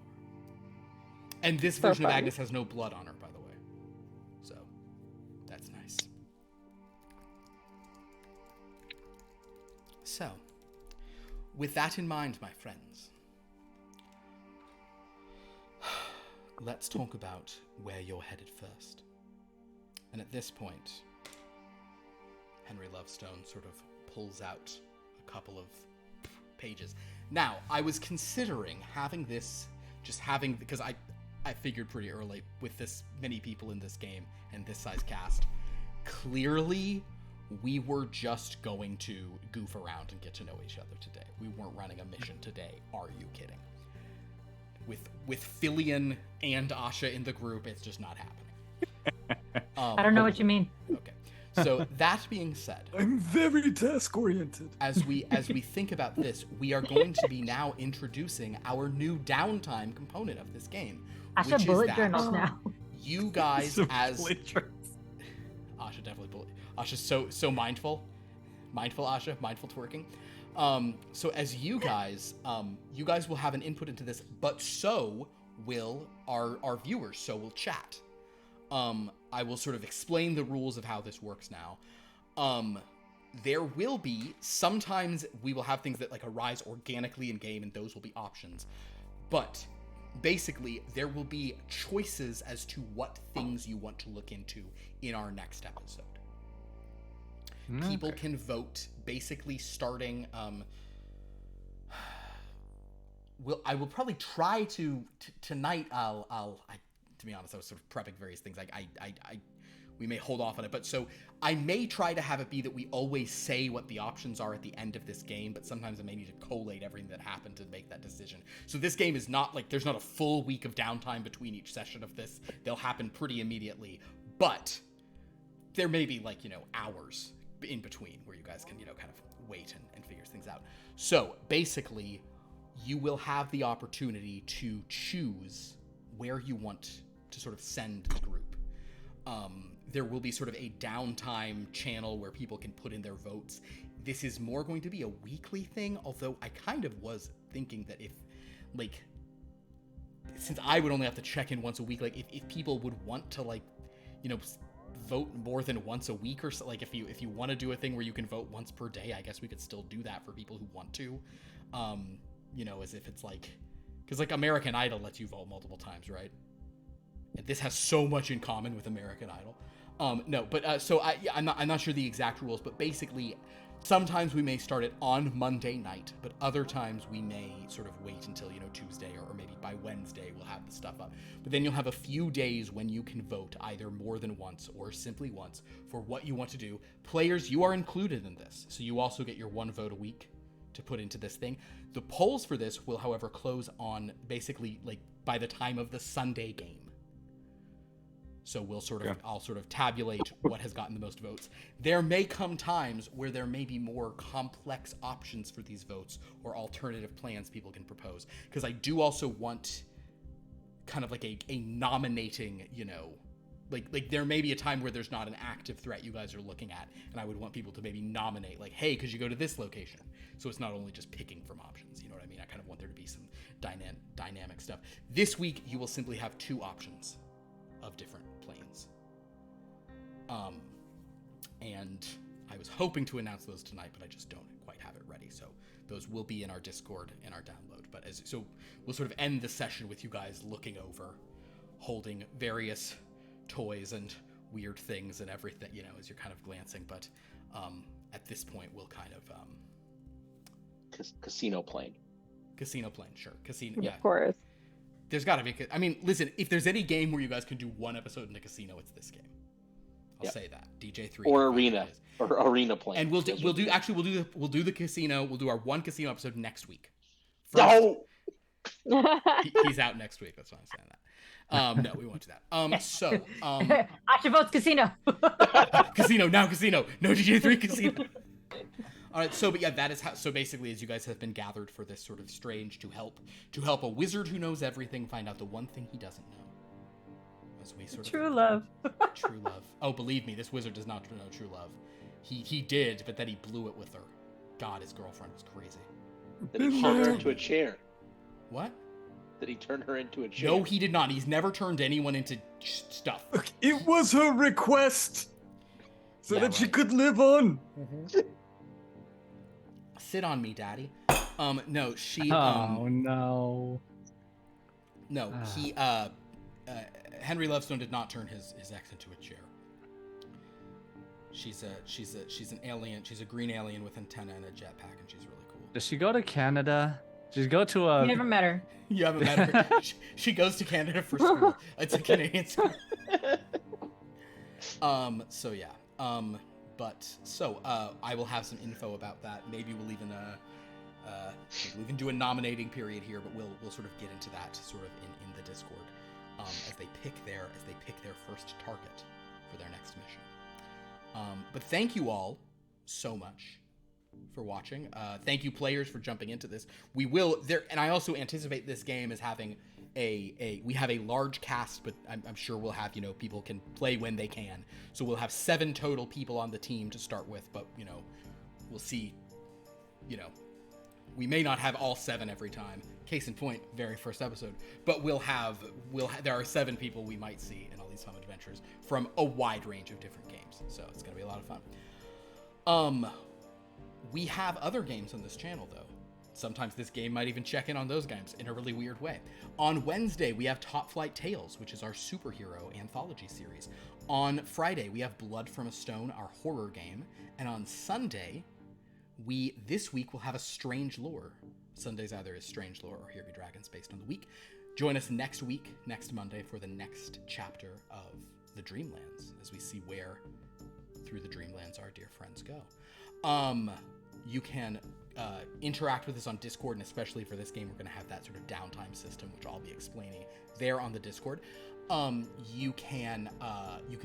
And this version of Agnes has no blood on her, by the way. So, that's nice. So, with that in mind, my friends, let's talk about where you're headed first. And at this point, Henry Lovestone sort of pulls out a couple of pages. Now, I was considering having this, because I figured pretty early with this many people in this game and this size cast, clearly we were just going to goof around and get to know each other today. We weren't running a mission today. Are you kidding? With Filian and Asha in the group, it's just not happening. I don't know what you mean. Okay. So that being said, I'm very task oriented. as we think about this, we are going to be now introducing our new downtime component of this game. I which should is bullet that journals now. You guys Some as glitchers. Asha definitely bullet. Asha's so mindful. Mindful Asha, mindful twerking. So as you guys will have an input into this, but so will our viewers, so will chat. I will sort of explain the rules of how this works now. There will be, sometimes we will have things that like arise organically in game, and those will be options. But basically, there will be choices as to what things you want to look into in our next episode. People can vote, basically starting. I will probably try to tonight. To be honest, I was sort of prepping various things. We may hold off on it, but so I may try to have it be that we always say what the options are at the end of this game, but sometimes I may need to collate everything that happened to make that decision. So this game is not like there's not a full week of downtime between each session of this. They'll happen pretty immediately, but there may be like, hours in between where you guys can, kind of wait and figure things out. So basically, you will have the opportunity to choose where you want to sort of send the group. There will be sort of a downtime channel where people can put in their votes. This is more going to be a weekly thing, although I kind of was thinking that if, like, since I would only have to check in once a week, like, if people would want to, like, vote more than once a week or so, like, if you want to do a thing where you can vote once per day, I guess we could still do that for people who want to. As if it's like, because like American Idol lets you vote multiple times, right? And this has so much in common with American Idol. I'm not sure the exact rules, but basically, sometimes we may start it on Monday night, but other times we may sort of wait until Tuesday or maybe by Wednesday we'll have the stuff up. But then you'll have a few days when you can vote either more than once or simply once for what you want to do. Players, you are included in this, so you also get your one vote a week to put into this thing. The polls for this will, however, close on basically like by the time of the Sunday game. So I'll sort of tabulate what has gotten the most votes. There may come times where there may be more complex options for these votes or alternative plans people can propose. Because I do also want kind of like a nominating, like there may be a time where there's not an active threat you guys are looking at, and I would want people to maybe nominate, like, hey, could you go to this location? So it's not only just picking from options, you know what I mean? I kind of want there to be some dynamic stuff. This week, you will simply have 2 options of different planes. And I was hoping to announce those tonight, but I just don't quite have it ready. So those will be in our Discord and our download. But so we'll sort of end the session with you guys looking over, holding various toys and weird things and everything, as you're kind of glancing. But at this point, we'll kind of casino plane. Casino plane, sure. Casino, yeah. Of course. There's got to be. I mean, listen. If there's any game where you guys can do one episode in a casino, it's this game. I'll say that. DJ3 or arena plane. And we'll do the casino. We'll do our one casino episode next week. No. He's out next week. That's why I'm saying that. No, we won't do that. Asha votes casino. Casino now. Casino. No DJ3 casino. All right, but yeah, that is how. So basically, as you guys have been gathered for this sort of strange to help a wizard who knows everything find out the one thing he doesn't know. As we sort True love. True love. Oh, believe me, this wizard does not know true love. He did, but then he blew it with her. God, his girlfriend was crazy. Did he turn her into a chair? What? Did he turn her into a chair? No, he did not. He's never turned anyone into stuff. Look, it was her request, so that she right. could live on. Mm-hmm. Sit on me, daddy. No, she. Oh no. No, he. Henry Lovestone did not turn his ex into a chair. She's an alien. She's a green alien with antenna and a jetpack, and she's really cool. Does she go to Canada? Does she go to a? You never met her. You haven't met her. She goes to Canada for school. It's a Canadian school. So yeah. I will have some info about that. Maybe we'll even do a nominating period here, but we'll sort of get into that sort of in the Discord as they pick their first target for their next mission. But thank you all so much for watching. Thank you, players, for jumping into this. We will there, and I also anticipate this game as having we have a large cast, but I'm sure we'll have, people can play when they can. So we'll have 7 total people on the team to start with, but we'll see. We may not have all 7 every time. Case in point, very first episode. But there are 7 people we might see in all these fun adventures from a wide range of different games. So it's gonna be a lot of fun. We have other games on this channel, though. Sometimes this game might even check in on those games in a really weird way. On Wednesday, we have Top Flight Tales, which is our superhero anthology series. On Friday, we have Blood from a Stone, our horror game. And on Sunday, this week we'll have a Strange Lore. Sundays either is Strange Lore or Here Be Dragons based on the week. Join us next week, next Monday, for the next chapter of the Dreamlands, as we see where through the Dreamlands our dear friends go. You can interact with us on Discord, and especially for this game, we're going to have that sort of downtime system, which I'll be explaining there on the Discord. You can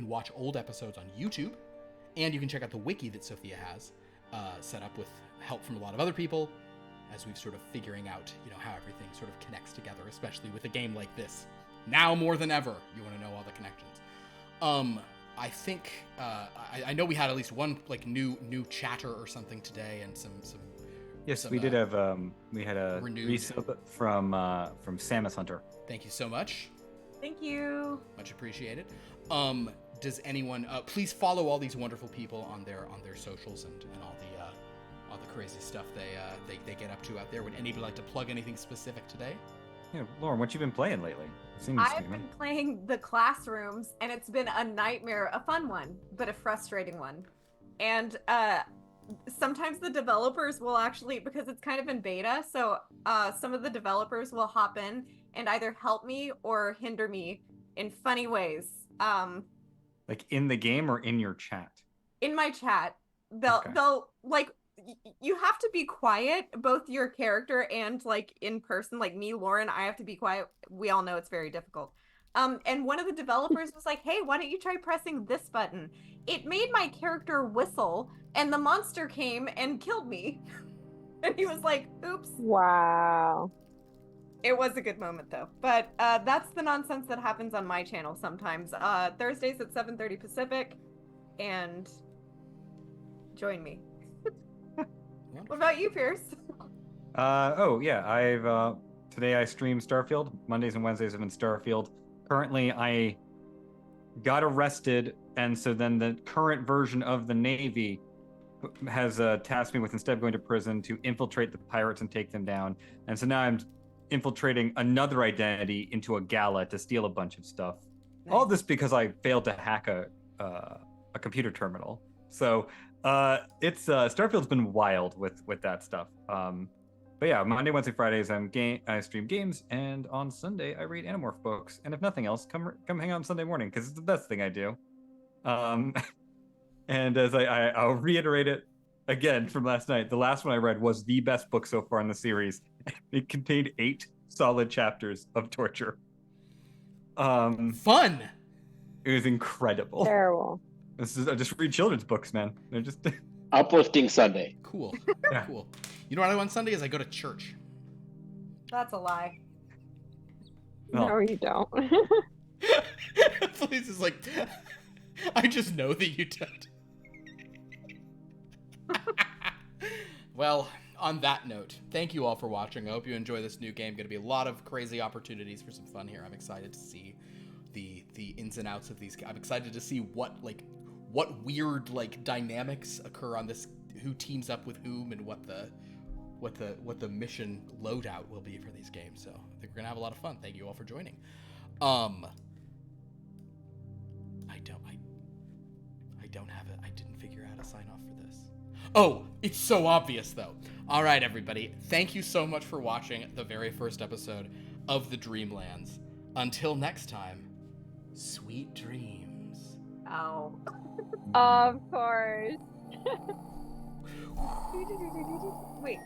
watch old episodes on YouTube, and you can check out the wiki that Sophia has set up with help from a lot of other people, as we've sort of figuring out, how everything sort of connects together, especially with a game like this. Now more than ever, you want to know all the connections. I think I know we had at least one new chatter or something today, and some. Yes, we did have we had a resub from Samus Hunter. Thank you so much. Thank you. Much appreciated. Does anyone please follow all these wonderful people on their socials and all the crazy stuff they get up to out there? Would anybody like to plug anything specific today? Yeah, Lauren, what you been playing lately? I've been playing the Classrooms, and it's been a nightmare, a fun one, but a frustrating one. And sometimes the developers will actually, because it's kind of in beta, so some of the developers will hop in and either help me or hinder me in funny ways. Like in the game or in your chat? In my chat. They'll you have to be quiet, both your character and in person, like me, Lauren, I have to be quiet. We all know it's very difficult. And one of the developers was like, hey, why don't you try pressing this button? It made my character whistle, and the monster came and killed me. And he was like, oops. Wow. It was a good moment, though. But that's the nonsense that happens on my channel sometimes. Thursdays at 7:30 Pacific, and join me. What about you, Pierce? Today I stream Starfield. Mondays and Wednesdays have been Starfield. Currently, I got arrested, and so then the current version of the Navy has tasked me with, instead of going to prison, to infiltrate the pirates and take them down. And so now I'm infiltrating another identity into a gala to steal a bunch of stuff. Nice. All this because I failed to hack a computer terminal. So it's Starfield's been wild with that stuff. But yeah, Monday, Wednesday, Fridays I stream games, and on Sunday I read Animorph books. And if nothing else, come hang out on Sunday morning, because it's the best thing I do. And as I'll reiterate it again from last night, the last one I read was the best book so far in the series. It contained 8 solid chapters of torture. Fun. It was incredible. Terrible. I just read children's books, man. They're just uplifting Sunday. Cool. Yeah. Cool. You know what I do on Sunday is I go to church. That's a lie. No, you don't. Please, is like, I just know that you don't. Well, on that note, thank you all for watching. I hope you enjoy this new game. Going to be a lot of crazy opportunities for some fun here. I'm excited to see the ins and outs of these. I'm excited to see what weird dynamics occur on this, who teams up with whom, and what the mission loadout will be for these games. So I think we're gonna have a lot of fun. Thank you all for joining. I didn't figure out how to sign off for this. Oh, it's so obvious though. All right, everybody. Thank you so much for watching the very first episode of the Dreamlands. Until next time, sweet dreams. Oh. Of course. Wait.